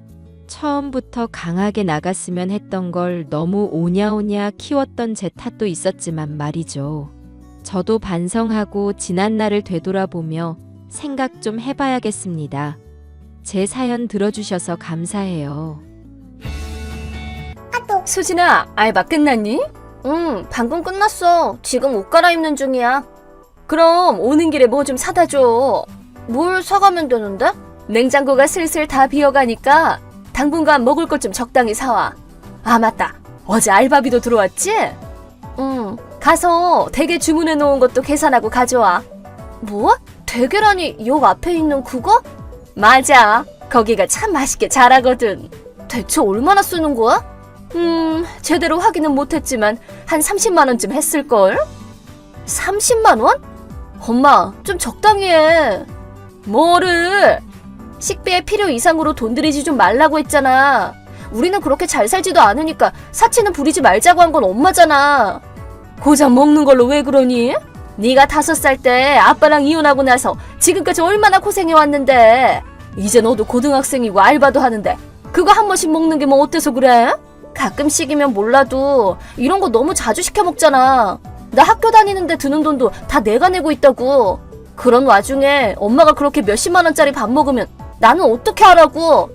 처음부터 강하게 나갔으면 했던 걸 너무 오냐오냐 키웠던 제 탓도 있었지만 말이죠. 저도 반성하고 지난 날을 되돌아보며 생각 좀 해봐야겠습니다. 제 사연 들어주셔서 감사해요. 수진아, 알바 끝났니? 응, 방금 끝났어. 지금 옷 갈아입는 중이야. 그럼 오는 길에 뭐 좀 사다 줘. 뭘 사가면 되는데? 냉장고가 슬슬 다 비어가니까 당분간 먹을 것 좀 적당히 사와. 아, 맞다. 어제 알바비도 들어왔지? 응. 가서 대게 주문해 놓은 것도 계산하고 가져와. 뭐? 대게라니 역 앞에 있는 그거? 맞아. 거기가 참 맛있게 잘하거든. 대체 얼마나 쓰는 거야? 제대로 확인은 못했지만 한 30만 원쯤 했을걸? 30만 원? 엄마, 좀 적당히 해. 뭐를? 식비에 필요 이상으로 돈 들이지 좀 말라고 했잖아. 우리는 그렇게 잘 살지도 않으니까 사치는 부리지 말자고 한 건 엄마잖아. 고작 먹는 걸로 왜 그러니? 네가 5살 때 아빠랑 이혼하고 나서 지금까지 얼마나 고생해왔는데. 이제 너도 고등학생이고 알바도 하는데 그거 한 번씩 먹는 게 뭐 어때서 그래? 가끔씩이면 몰라도 이런 거 너무 자주 시켜 먹잖아. 나 학교 다니는데 드는 돈도 다 내가 내고 있다고. 그런 와중에 엄마가 그렇게 몇십만 원짜리 밥 먹으면 나는 어떻게 하라고?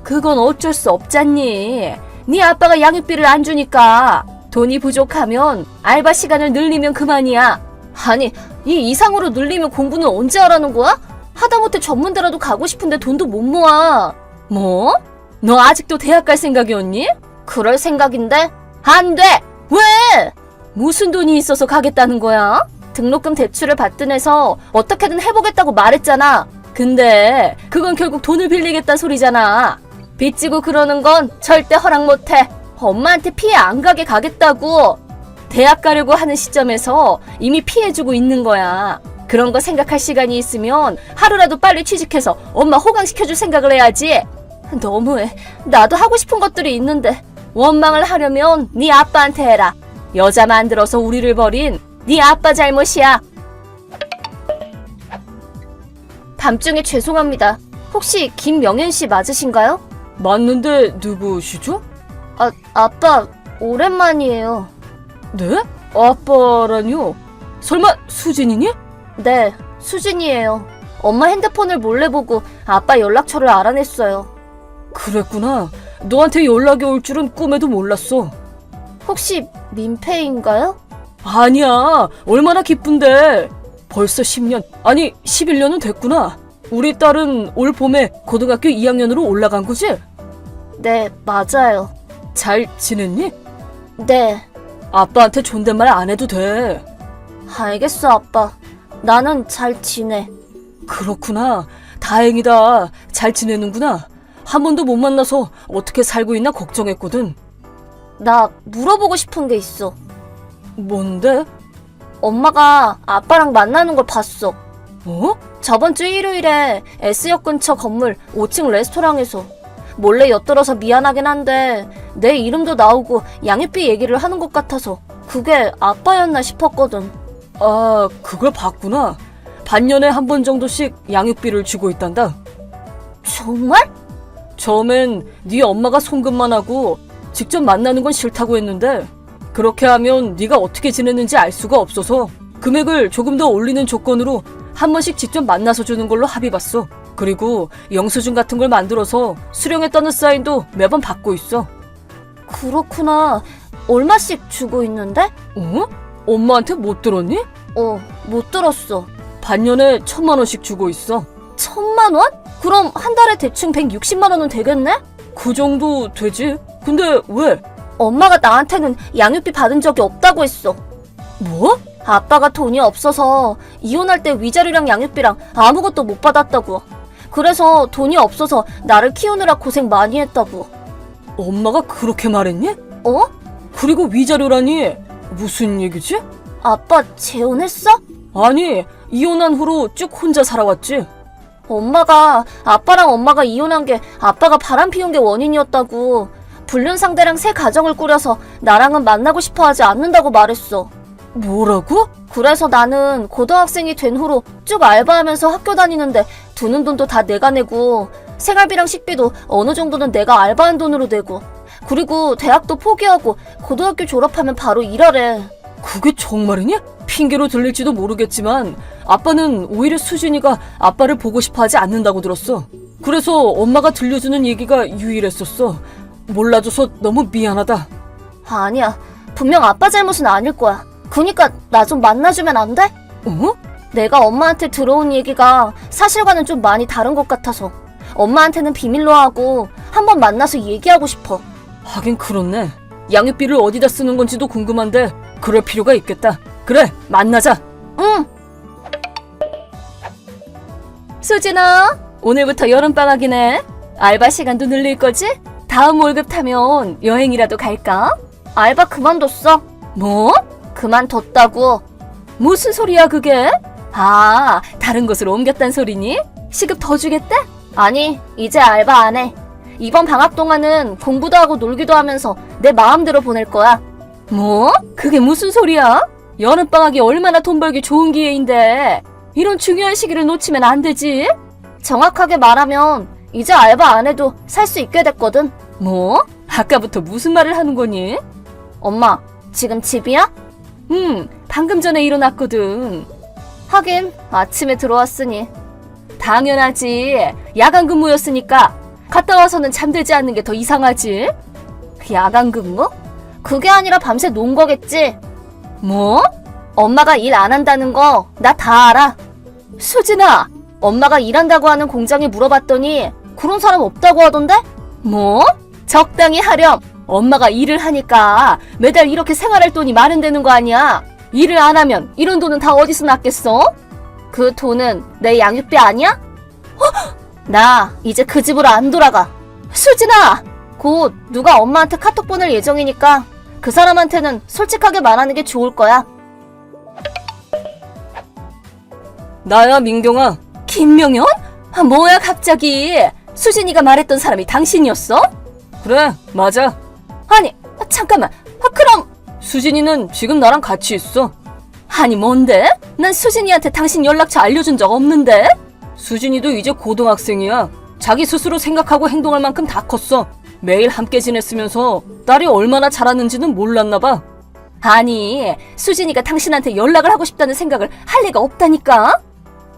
그건 어쩔 수 없잖니. 네 아빠가 양육비를 안 주니까. 돈이 부족하면 알바 시간을 늘리면 그만이야. 아니, 이 이상으로 늘리면 공부는 언제 하라는 거야? 하다못해 전문대라도 가고 싶은데 돈도 못 모아. 뭐? 너 아직도 대학 갈 생각이었니? 그럴 생각인데? 안 돼! 왜? 무슨 돈이 있어서 가겠다는 거야? 등록금 대출을 받든 해서 어떻게든 해보겠다고 말했잖아. 근데 그건 결국 돈을 빌리겠다는 소리잖아. 빚지고 그러는 건 절대 허락 못해. 엄마한테 피해 안 가게 가겠다고. 대학 가려고 하는 시점에서 이미 피해주고 있는 거야. 그런 거 생각할 시간이 있으면 하루라도 빨리 취직해서 엄마 호강시켜줄 생각을 해야지. 너무해. 나도 하고 싶은 것들이 있는데. 원망을 하려면 네 아빠한테 해라. 여자 만들어서 우리를 버린 네 아빠 잘못이야. 밤중에 죄송합니다. 혹시 김명현 씨 맞으신가요? 맞는데 누구시죠? 아빠, 오랜만이에요. 네? 아빠라뇨? 설마 수진이니? 네, 수진이에요. 엄마 핸드폰을 몰래 보고 아빠 연락처를 알아냈어요. 그랬구나. 너한테 연락이 올 줄은 꿈에도 몰랐어. 혹시 민폐인가요? 아니야. 얼마나 기쁜데. 벌써 10년, 아니 11년은 됐구나. 우리 딸은 올 봄에 고등학교 2학년으로 올라간 거지? 네, 맞아요. 잘 지냈니? 네, 아빠한테 존댓말 안 해도 돼. 알겠어, 아빠. 나는 잘 지내. 그렇구나. 다행이다. 잘 지내는구나. 한 번도 못 만나서 어떻게 살고 있나 걱정했거든. 나 물어보고 싶은 게 있어. 뭔데? 엄마가 아빠랑 만나는 걸 봤어. 어? 저번 주 일요일에 S역 근처 건물 5층 레스토랑에서. 몰래 엿들어서 미안하긴 한데 내 이름도 나오고 양육비 얘기를 하는 것 같아서 그게 아빠였나 싶었거든. 아, 그걸 봤구나. 반년에 한 번 정도씩 양육비를 주고 있단다. 정말? 처음엔 네 엄마가 송금만 하고 직접 만나는 건 싫다고 했는데 그렇게 하면 네가 어떻게 지냈는지 알 수가 없어서 금액을 조금 더 올리는 조건으로 한 번씩 직접 만나서 주는 걸로 합의봤어. 그리고 영수증 같은 걸 만들어서 수령했다는 사인도 매번 받고 있어. 그렇구나. 얼마씩 주고 있는데? 어? 엄마한테 못 들었니? 못 들었어. 반년에 1,000만 원씩 주고 있어. 1,000만 원? 그럼 한 달에 대충 160만 원은 되겠네? 그 정도 되지. 근데 왜? 엄마가 나한테는 양육비 받은 적이 없다고 했어. 뭐? 아빠가 돈이 없어서 이혼할 때 위자료랑 양육비랑 아무것도 못 받았다고. 그래서 돈이 없어서 나를 키우느라 고생 많이 했다고. 엄마가 그렇게 말했니? 어? 그리고 위자료라니 무슨 얘기지? 아빠 재혼했어? 아니, 이혼한 후로 쭉 혼자 살아왔지. 엄마가 아빠랑 엄마가 이혼한 게 아빠가 바람 피운 게 원인이었다고. 불륜 상대랑 새 가정을 꾸려서 나랑은 만나고 싶어 하지 않는다고 말했어. 뭐라고? 그래서 나는 고등학생이 된 후로 쭉 알바하면서 학교 다니는데 드는 돈도 다 내가 내고 생활비랑 식비도 어느 정도는 내가 알바한 돈으로 내고 그리고 대학도 포기하고 고등학교 졸업하면 바로 일하래. 그게 정말이니? 핑계로 들릴지도 모르겠지만 아빠는 오히려 수진이가 아빠를 보고 싶어 하지 않는다고 들었어. 그래서 엄마가 들려주는 얘기가 유일했었어. 몰라줘서 너무 미안하다. 아니야. 분명 아빠 잘못은 아닐 거야. 그니까 나 좀 만나주면 안 돼? 어? 내가 엄마한테 들어온 얘기가 사실과는 좀 많이 다른 것 같아서 엄마한테는 비밀로 하고 한번 만나서 얘기하고 싶어. 하긴 그렇네. 양육비를 어디다 쓰는 건지도 궁금한데 그럴 필요가 있겠다. 그래, 만나자. 응. 수진아, 오늘부터 여름방학이네. 알바 시간도 늘릴 거지? 다음 월급 타면 여행이라도 갈까? 알바 그만뒀어. 뭐? 그만뒀다고. 무슨 소리야 그게? 아, 다른 곳으로 옮겼단 소리니? 시급 더 주겠대? 아니, 이제 알바 안 해. 이번 방학 동안은 공부도 하고 놀기도 하면서 내 마음대로 보낼 거야. 뭐? 그게 무슨 소리야? 여름방학이 얼마나 돈 벌기 좋은 기회인데 이런 중요한 시기를 놓치면 안 되지? 정확하게 말하면 이제 알바 안 해도 살 수 있게 됐거든. 뭐? 아까부터 무슨 말을 하는 거니? 엄마, 지금 집이야? 방금 전에 일어났거든. 하긴 아침에 들어왔으니. 당연하지. 야간 근무였으니까 갔다 와서는 잠들지 않는 게 더 이상하지. 야간 근무? 그게 아니라 밤새 논 거겠지. 뭐? 엄마가 일 안 한다는 거 나 다 알아. 수진아, 엄마가 일한다고 하는 공장에 물어봤더니 그런 사람 없다고 하던데? 뭐? 적당히 하렴. 엄마가 일을 하니까 매달 이렇게 생활할 돈이 마련되는 거 아니야. 일을 안 하면 이런 돈은 다 어디서 났겠어? 그 돈은 내 양육비 아니야? 나 이제 그 집으로 안 돌아가. 수진아! 곧 누가 엄마한테 카톡 보낼 예정이니까 그 사람한테는 솔직하게 말하는 게 좋을 거야. 나야, 민경아. 김명현? 아, 뭐야 갑자기. 수진이가 말했던 사람이 당신이었어? 그래, 맞아. 아니, 잠깐만. 그럼 수진이는 지금 나랑 같이 있어. 아니, 뭔데? 난 수진이한테 당신 연락처 알려준 적 없는데? 수진이도 이제 고등학생이야. 자기 스스로 생각하고 행동할 만큼 다 컸어. 매일 함께 지냈으면서 딸이 얼마나 잘하는지는 몰랐나 봐. 아니, 수진이가 당신한테 연락을 하고 싶다는 생각을 할 리가 없다니까?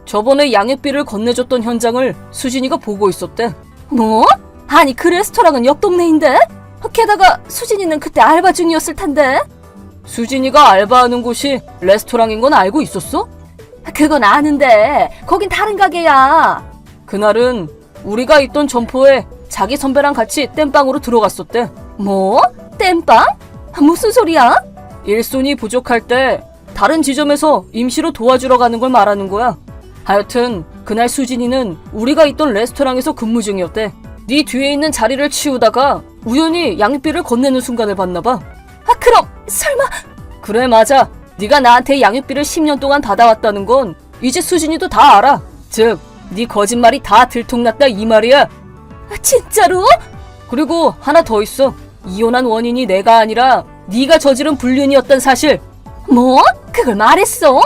저번에 양육비를 건네줬던 현장을 수진이가 보고 있었대. 뭐? 아니, 그 레스토랑은 옆 동네인데? 게다가 수진이는 그때 알바 중이었을 텐데? 수진이가 알바하는 곳이 레스토랑인 건 알고 있었어? 그건 아는데 거긴 다른 가게야. 그날은 우리가 있던 점포에 자기 선배랑 같이 땜빵으로 들어갔었대. 뭐? 땜빵? 무슨 소리야? 일손이 부족할 때 다른 지점에서 임시로 도와주러 가는 걸 말하는 거야. 하여튼 그날 수진이는 우리가 있던 레스토랑에서 근무 중이었대. 네 뒤에 있는 자리를 치우다가 우연히 양육비를 건네는 순간을 봤나 봐. 그럼 설마... 그래, 맞아. 네가 나한테 양육비를 10년 동안 받아왔다는 건 이제 수진이도 다 알아. 즉, 네 거짓말이 다 들통났다 이 말이야. 진짜로? 그리고 하나 더 있어. 이혼한 원인이 내가 아니라 네가 저지른 불륜이었단 사실. 뭐? 그걸 말했어?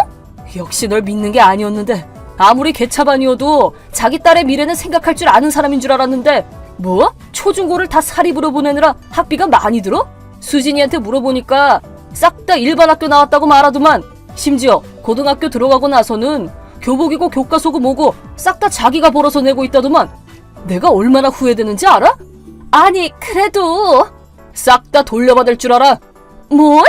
역시 널 믿는 게 아니었는데. 아무리 개차반이어도 자기 딸의 미래는 생각할 줄 아는 사람인 줄 알았는데 뭐? 초중고를 다 사립으로 보내느라 학비가 많이 들어? 수진이한테 물어보니까 싹 다 일반 학교 나왔다고 말하더만. 심지어 고등학교 들어가고 나서는 교복이고 교과서고 뭐고 싹 다 자기가 벌어서 내고 있다더만. 내가 얼마나 후회되는지 알아? 아니, 그래도 싹 다 돌려받을 줄 알아. 뭘?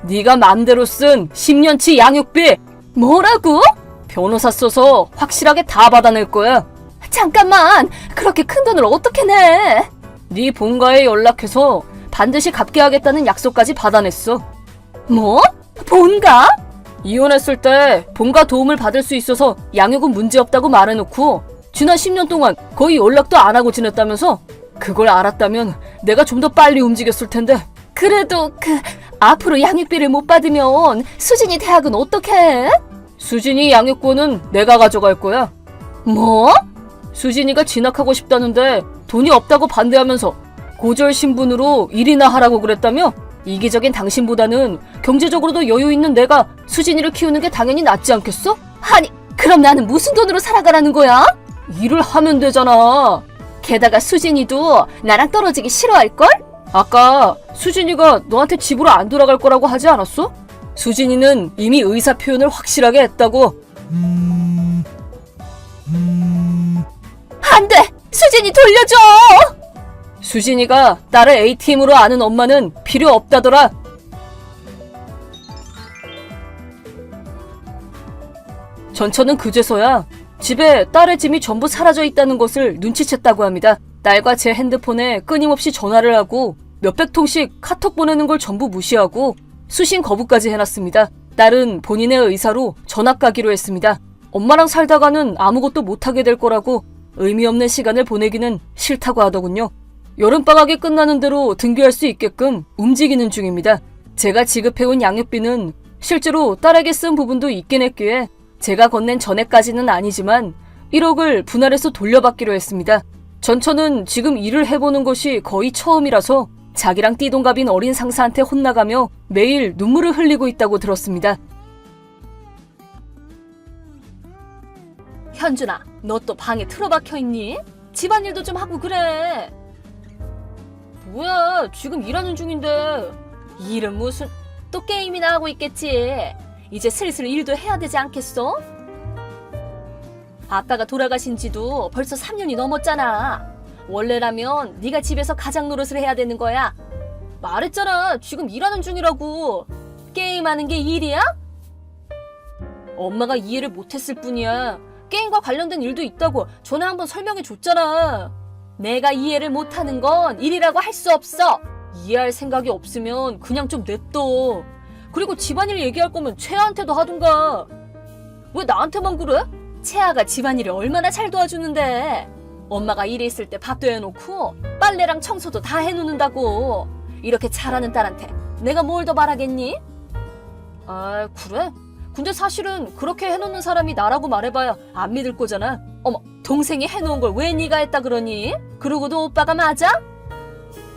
네가 맘대로 쓴 10년치 양육비. 뭐라고? 변호사 써서 확실하게 다 받아낼 거야. 잠깐만, 그렇게 큰 돈을 어떻게 내? 네 본가에 연락해서 반드시 갚게 하겠다는 약속까지 받아냈어. 뭐? 본가? 이혼했을 때 본가 도움을 받을 수 있어서 양육은 문제없다고 말해놓고 지난 10년 동안 거의 연락도 안 하고 지냈다면서? 그걸 알았다면 내가 좀 더 빨리 움직였을 텐데. 그래도 앞으로 양육비를 못 받으면 수진이 대학은 어떻게 해? 수진이 양육권은 내가 가져갈 거야. 뭐? 수진이가 진학하고 싶다는데 돈이 없다고 반대하면서 고졸 신분으로 일이나 하라고 그랬다며? 이기적인 당신보다는 경제적으로도 여유 있는 내가 수진이를 키우는 게 당연히 낫지 않겠어? 아니, 그럼 나는 무슨 돈으로 살아가라는 거야? 일을 하면 되잖아. 게다가 수진이도 나랑 떨어지기 싫어할걸? 아까 수진이가 너한테 집으로 안 돌아갈 거라고 하지 않았어? 수진이는 이미 의사 표현을 확실하게 했다고. 안 돼! 수진이 돌려줘! 수진이가 딸을 A팀으로 아는 엄마는 필요 없다더라. 전처는 그제서야 집에 딸의 짐이 전부 사라져 있다는 것을 눈치챘다고 합니다. 딸과 제 핸드폰에 끊임없이 전화를 하고 몇백 통씩 카톡 보내는 걸 전부 무시하고 수신 거부까지 해놨습니다. 딸은 본인의 의사로 전학 가기로 했습니다. 엄마랑 살다가는 아무것도 못하게 될 거라고 의미 없는 시간을 보내기는 싫다고 하더군요. 여름방학이 끝나는 대로 등교할 수 있게끔 움직이는 중입니다. 제가 지급해온 양육비는 실제로 딸에게 쓴 부분도 있긴 했기에 제가 건넨 전에까지는 아니지만 1억을 분할해서 돌려받기로 했습니다. 전처는 지금 일을 해보는 것이 거의 처음이라서 자기랑 띠동갑인 어린 상사한테 혼나가며 매일 눈물을 흘리고 있다고 들었습니다. 현준아, 너 또 방에 틀어박혀 있니? 집안일도 좀 하고 그래. 뭐야, 지금 일하는 중인데. 일은 무슨, 또 게임이나 하고 있겠지. 이제 슬슬 일도 해야 되지 않겠어? 아빠가 돌아가신 지도 벌써 3년이 넘었잖아. 원래라면 네가 집에서 가장 노릇을 해야 되는 거야. 말했잖아, 지금 일하는 중이라고. 게임하는 게 일이야? 엄마가 이해를 못했을 뿐이야. 게임과 관련된 일도 있다고 전에 한번 설명해 줬잖아. 내가 이해를 못하는 건 일이라고 할 수 없어. 이해할 생각이 없으면 그냥 좀 냅둬. 그리고 집안일 얘기할 거면 채아한테도 하든가. 왜 나한테만 그래? 채아가 집안일을 얼마나 잘 도와주는데. 엄마가 일에 있을 때 밥도 해놓고 빨래랑 청소도 다 해놓는다고. 이렇게 잘하는 딸한테 내가 뭘 더 바라겠니? 아, 그래? 근데 사실은 그렇게 해놓는 사람이 나라고 말해봐야 안 믿을 거잖아. 어머, 동생이 해놓은 걸 왜 네가 했다 그러니? 그러고도 오빠가 맞아?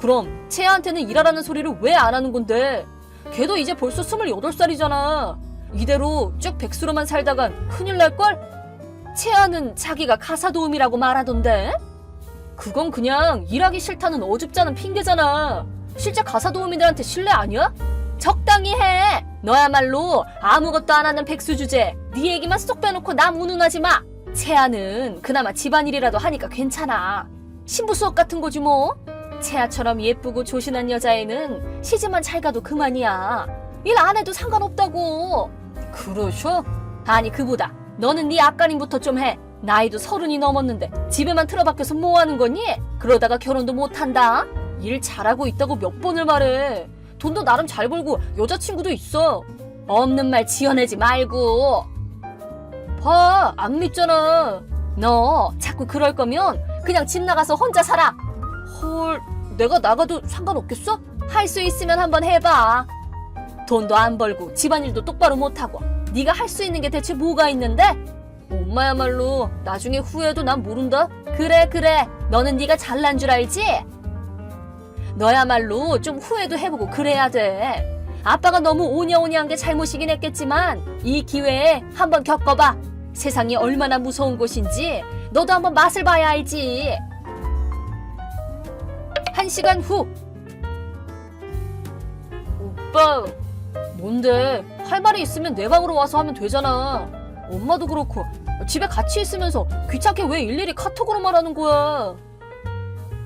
그럼 채아한테는 일하라는 소리를 왜 안 하는 건데? 걔도 이제 벌써 28살이잖아. 이대로 쭉 백수로만 살다간 큰일 날걸? 채아는 자기가 가사 도우미라고 말하던데? 그건 그냥 일하기 싫다는 어줍잖은 핑계잖아. 실제 가사 도우미들한테 신뢰 아니야? 적당히 해. 너야말로 아무것도 안 하는 백수 주제. 네 얘기만 쏙 빼놓고 남 운운하지 마. 채아는 그나마 집안일이라도 하니까 괜찮아. 신부 수업 같은 거지 뭐. 채아처럼 예쁘고 조신한 여자애는 시집만 잘 가도 그만이야. 일 안 해도 상관없다고. 그러셔? 아니, 그보다 너는 네 앞가림부터 좀 해. 나이도 30이 넘었는데 집에만 틀어박혀서 뭐 하는 거니? 그러다가 결혼도 못한다. 일 잘하고 있다고 몇 번을 말해. 돈도 나름 잘 벌고 여자친구도 있어. 없는 말 지어내지 말고. 봐, 안 믿잖아. 너 자꾸 그럴 거면 그냥 집 나가서 혼자 살아. 헐, 내가 나가도 상관없겠어? 할 수 있으면 한번 해봐. 돈도 안 벌고 집안일도 똑바로 못하고 네가 할 수 있는 게 대체 뭐가 있는데? 엄마야말로 나중에 후회도 난 모른다. 그래. 너는 네가 잘난 줄 알지? 너야말로 좀 후회도 해보고 그래야 돼. 아빠가 너무 오냐오냐한 게 잘못이긴 했겠지만 이 기회에 한번 겪어봐. 세상이 얼마나 무서운 곳인지 너도 한번 맛을 봐야 알지. 1시간 후. 오빠, 뭔데? 할 말이 있으면 내 방으로 와서 하면 되잖아. 엄마도 그렇고 집에 같이 있으면서 귀찮게 왜 일일이 카톡으로 말하는 거야?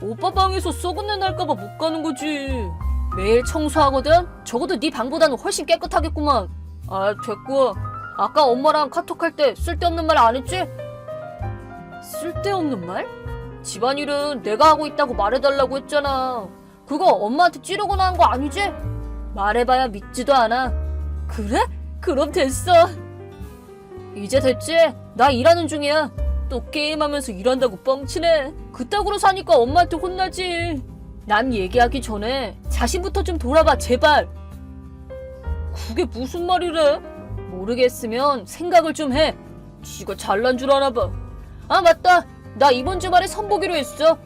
오빠 방에서 썩은 내 날까봐 못 가는 거지. 매일 청소하거든? 적어도 네 방보다는 훨씬 깨끗하겠구만. 아, 됐고. 아까 엄마랑 카톡할 때 쓸데없는 말 안 했지? 쓸데없는 말? 집안일은 내가 하고 있다고 말해달라고 했잖아. 그거 엄마한테 찌르거나 한 거 아니지? 말해봐야 믿지도 않아. 그래? 그럼 됐어. 이제 됐지? 나 일하는 중이야. 또 게임하면서 일한다고 뻥치네. 그따구로 사니까 엄마한테 혼나지. 남 얘기하기 전에 자신부터 좀 돌아봐, 제발. 그게 무슨 말이래? 모르겠으면 생각을 좀 해. 지가 잘난 줄 아나 봐. 아, 맞다. 나 이번 주말에 선보기로 했어.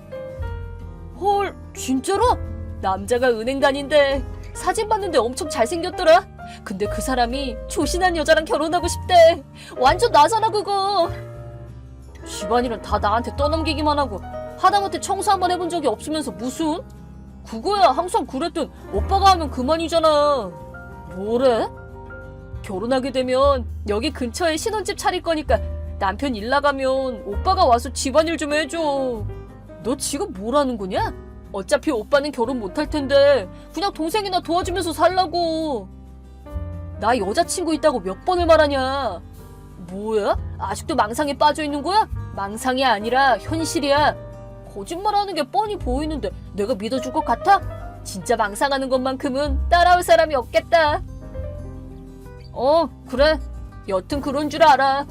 헐, 진짜로? 남자가 은행 다닌대. 사진 봤는데 엄청 잘생겼더라. 근데 그 사람이 조신한 여자랑 결혼하고 싶대. 완전 나잖아 그거. 집안일은 다 나한테 떠넘기기만 하고 하다못해 청소 한번 해본 적이 없으면서 무슨? 그거야 항상 그랬던 오빠가 하면 그만이잖아. 뭐래? 결혼하게 되면 여기 근처에 신혼집 차릴 거니까 남편 일 나가면 오빠가 와서 집안일 좀 해줘. 너 지금 뭐라는 거냐? 어차피 오빠는 결혼 못할 텐데 그냥 동생이나 도와주면서 살라고. 나 여자친구 있다고 몇 번을 말하냐. 뭐야? 아직도 망상에 빠져 있는 거야? 망상이 아니라 현실이야. 거짓말하는 게 뻔히 보이는데 내가 믿어줄 것 같아? 진짜 망상하는 것만큼은 따라올 사람이 없겠다. 그래. 여튼 그런 줄 알아.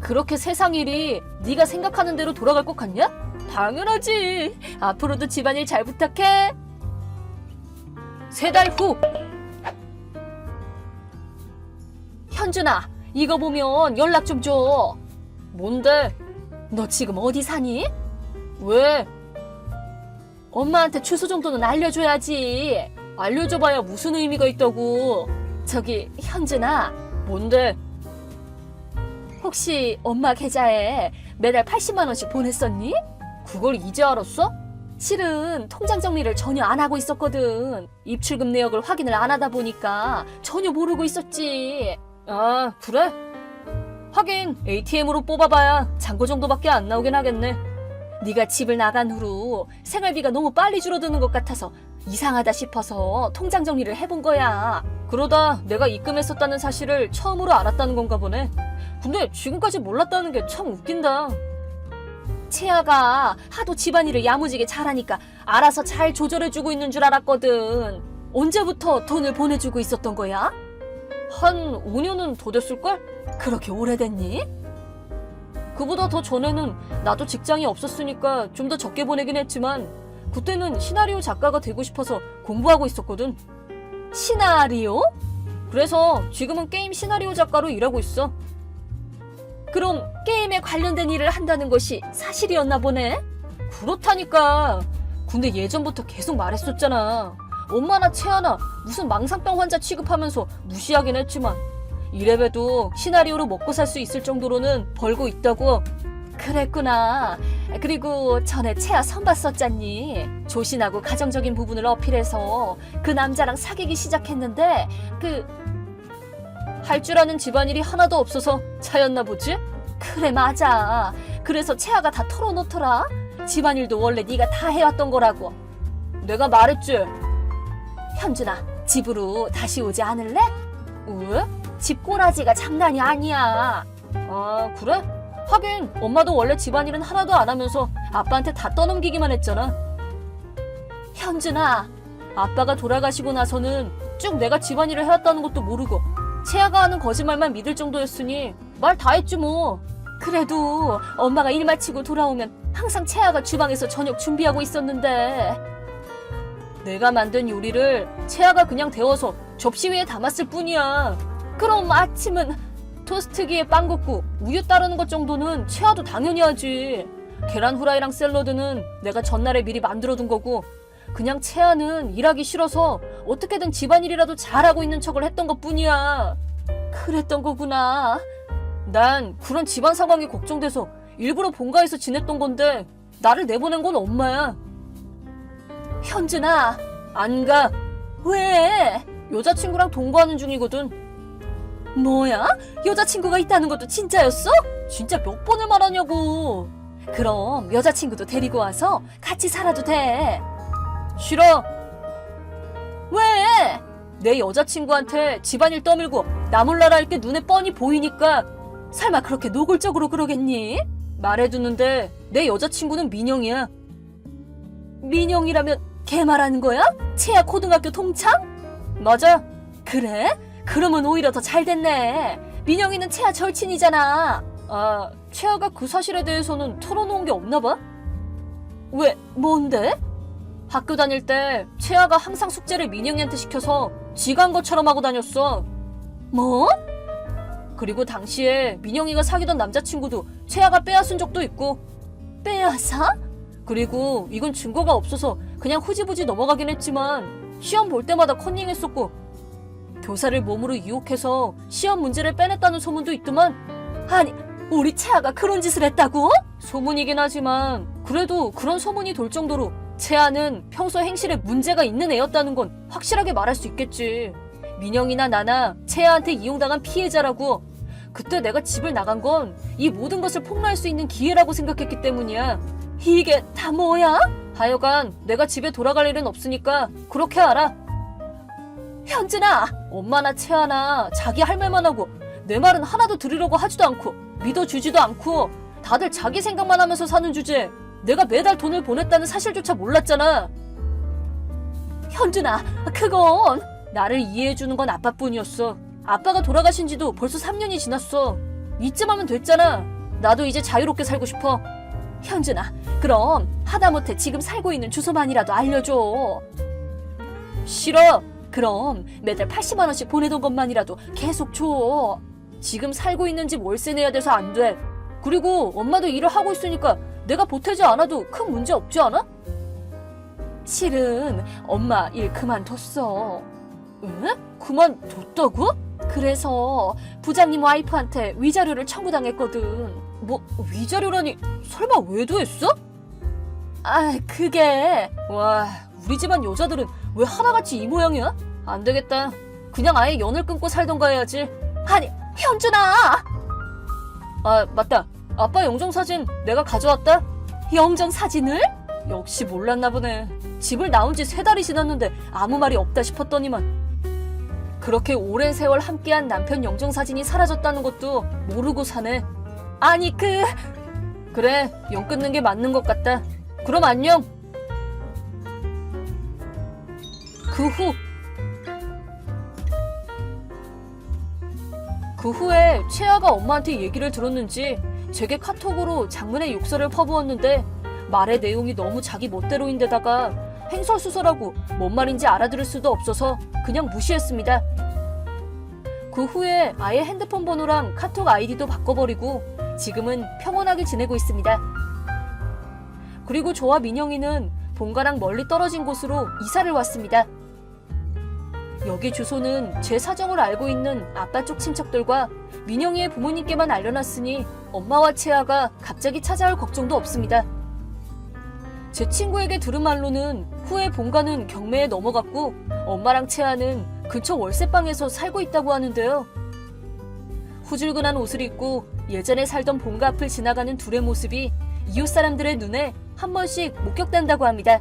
그렇게 세상 일이 네가 생각하는 대로 돌아갈 것 같냐? 당연하지. 앞으로도 집안일 잘 부탁해. 3달 후. 현준아, 이거 보면 연락 좀 줘. 뭔데? 너 지금 어디 사니? 왜? 엄마한테 주소 정도는 알려줘야지. 알려줘봐야 무슨 의미가 있다고. 저기 현준아. 뭔데? 혹시 엄마 계좌에 매달 80만 원씩 보냈었니? 그걸 이제 알았어? 실은 통장 정리를 전혀 안 하고 있었거든. 입출금 내역을 확인을 안 하다 보니까 전혀 모르고 있었지. 아, 그래? 하긴 ATM으로 뽑아봐야 잔고 정도밖에 안 나오긴 하겠네. 네가 집을 나간 후로 생활비가 너무 빨리 줄어드는 것 같아서 이상하다 싶어서 통장 정리를 해본 거야. 그러다 내가 입금했었다는 사실을 처음으로 알았다는 건가 보네. 근데 지금까지 몰랐다는 게 참 웃긴다. 채아가 하도 집안일을 야무지게 잘하니까 알아서 잘 조절해주고 있는 줄 알았거든. 언제부터 돈을 보내주고 있었던 거야? 한 5년은 더 됐을걸? 그렇게 오래됐니? 그보다 더 전에는 나도 직장이 없었으니까 좀 더 적게 보내긴 했지만 그때는 시나리오 작가가 되고 싶어서 공부하고 있었거든. 시나리오? 그래서 지금은 게임 시나리오 작가로 일하고 있어. 그럼 게임에 관련된 일을 한다는 것이 사실이었나 보네? 그렇다니까. 근데 예전부터 계속 말했었잖아. 엄마나 채아나 무슨 망상병 환자 취급하면서 무시하긴 했지만 이래봬도 시나리오로 먹고 살 수 있을 정도로는 벌고 있다고. 그랬구나. 그리고 전에 채아 선봤었잖니. 조신하고 가정적인 부분을 어필해서 그 남자랑 사귀기 시작했는데 할 줄 아는 집안일이 하나도 없어서 차였나 보지? 그래 맞아. 그래서 채아가 다 털어놓더라. 집안일도 원래 네가 다 해왔던 거라고. 내가 말했지. 현준아, 집으로 다시 오지 않을래? 왜? 집 꼬라지가 장난이 아니야. 아, 그래? 하긴 엄마도 원래 집안일은 하나도 안 하면서 아빠한테 다 떠넘기기만 했잖아. 현준아, 아빠가 돌아가시고 나서는 쭉 내가 집안일을 해왔다는 것도 모르고 채아가 하는 거짓말만 믿을 정도였으니 말 다 했지 뭐. 그래도 엄마가 일 마치고 돌아오면 항상 채아가 주방에서 저녁 준비하고 있었는데 내가 만든 요리를 채아가 그냥 데워서 접시 위에 담았을 뿐이야. 그럼 아침은 토스트기에 빵 굽고 우유 따르는 것 정도는 채아도 당연히 하지. 계란 후라이랑 샐러드는 내가 전날에 미리 만들어둔 거고 그냥 채아는 일하기 싫어서 어떻게든 집안일이라도 잘하고 있는 척을 했던 것뿐이야. 그랬던 거구나. 난 그런 집안 상황이 걱정돼서 일부러 본가에서 지냈던 건데 나를 내보낸 건 엄마야. 현준아, 안 가. 왜? 여자친구랑 동거하는 중이거든. 뭐야? 여자친구가 있다는 것도 진짜였어? 진짜 몇 번을 말하냐고. 그럼 여자친구도 데리고 와서 같이 살아도 돼. 싫어. 왜? 내 여자친구한테 집안일 떠밀고 나 몰라라 할 게 눈에 뻔히 보이니까 설마 그렇게 노골적으로 그러겠니? 말해두는데 내 여자친구는 민영이야. 민영이라면 걔 말하는 거야? 채아 고등학교 동창? 맞아. 그래? 그러면 오히려 더 잘 됐네. 민영이는 채아 절친이잖아. 아, 채아가 그 사실에 대해서는 털어놓은 게 없나 봐? 왜? 뭔데? 학교 다닐 때 채아가 항상 숙제를 민영이한테 시켜서 지가 한 것처럼 하고 다녔어. 뭐? 그리고 당시에 민영이가 사귀던 남자친구도 채아가 빼앗은 적도 있고. 빼앗아? 그리고 이건 증거가 없어서 그냥 흐지부지 넘어가긴 했지만 시험 볼 때마다 컨닝했었고 교사를 몸으로 유혹해서 시험 문제를 빼냈다는 소문도 있더만. 아니, 우리 채아가 그런 짓을 했다고? 소문이긴 하지만 그래도 그런 소문이 돌 정도로 채아는 평소 행실에 문제가 있는 애였다는 건 확실하게 말할 수 있겠지. 민영이나 나나 채아한테 이용당한 피해자라고. 그때 내가 집을 나간 건 이 모든 것을 폭로할 수 있는 기회라고 생각했기 때문이야. 이게 다 뭐야? 하여간 내가 집에 돌아갈 일은 없으니까 그렇게 알아. 현진아, 엄마나 채아나 자기 할 말만 하고 내 말은 하나도 들으려고 하지도 않고 믿어주지도 않고 다들 자기 생각만 하면서 사는 주제에 내가 매달 돈을 보냈다는 사실조차 몰랐잖아. 현준아, 그건 나를 이해해주는 건 아빠뿐이었어. 아빠가 돌아가신 지도 벌써 3년이 지났어. 이쯤 하면 됐잖아. 나도 이제 자유롭게 살고 싶어. 현준아, 그럼 하다못해 지금 살고 있는 주소만이라도 알려줘. 싫어. 그럼 매달 80만 원씩 보내던 것만이라도 계속 줘. 지금 살고 있는 집 월세 내야 돼서 안 돼. 그리고 엄마도 일을 하고 있으니까 내가 보태지 않아도 큰 문제 없지 않아? 실은 엄마 일 그만뒀어. 응? 그만뒀다고? 그래서 부장님 와이프한테 위자료를 청구당했거든. 뭐 위자료라니 설마 외도했어? 아, 그게 와, 우리 집안 여자들은 왜 하나같이 이 모양이야? 안 되겠다. 그냥 아예 연을 끊고 살던가 해야지. 아니, 현준아! 아, 맞다. 아빠 영정사진 내가 가져왔다. 영정사진을? 역시 몰랐나 보네. 집을 나온 지 3달이 지났는데 아무 말이 없다 싶었더니만. 그렇게 오랜 세월 함께한 남편 영정사진이 사라졌다는 것도 모르고 사네. 아니, 그래, 영 끊는 게 맞는 것 같다. 그럼 안녕. 그 후에 채아가 엄마한테 얘기를 들었는지 제게 카톡으로 장문의 욕설을 퍼부었는데 말의 내용이 너무 자기 멋대로인데다가 횡설수설하고 뭔 말인지 알아들을 수도 없어서 그냥 무시했습니다. 그 후에 아예 핸드폰 번호랑 카톡 아이디도 바꿔버리고 지금은 평온하게 지내고 있습니다. 그리고 저와 민영이는 본가랑 멀리 떨어진 곳으로 이사를 왔습니다. 여기 주소는 제 사정을 알고 있는 아빠 쪽 친척들과 민영이의 부모님께만 알려놨으니 엄마와 채아가 갑자기 찾아올 걱정도 없습니다. 제 친구에게 들은 말로는 후에 본가는 경매에 넘어갔고 엄마랑 채아는 근처 월세방에서 살고 있다고 하는데요. 후줄근한 옷을 입고 예전에 살던 본가 앞을 지나가는 둘의 모습이 이웃 사람들의 눈에 한 번씩 목격된다고 합니다.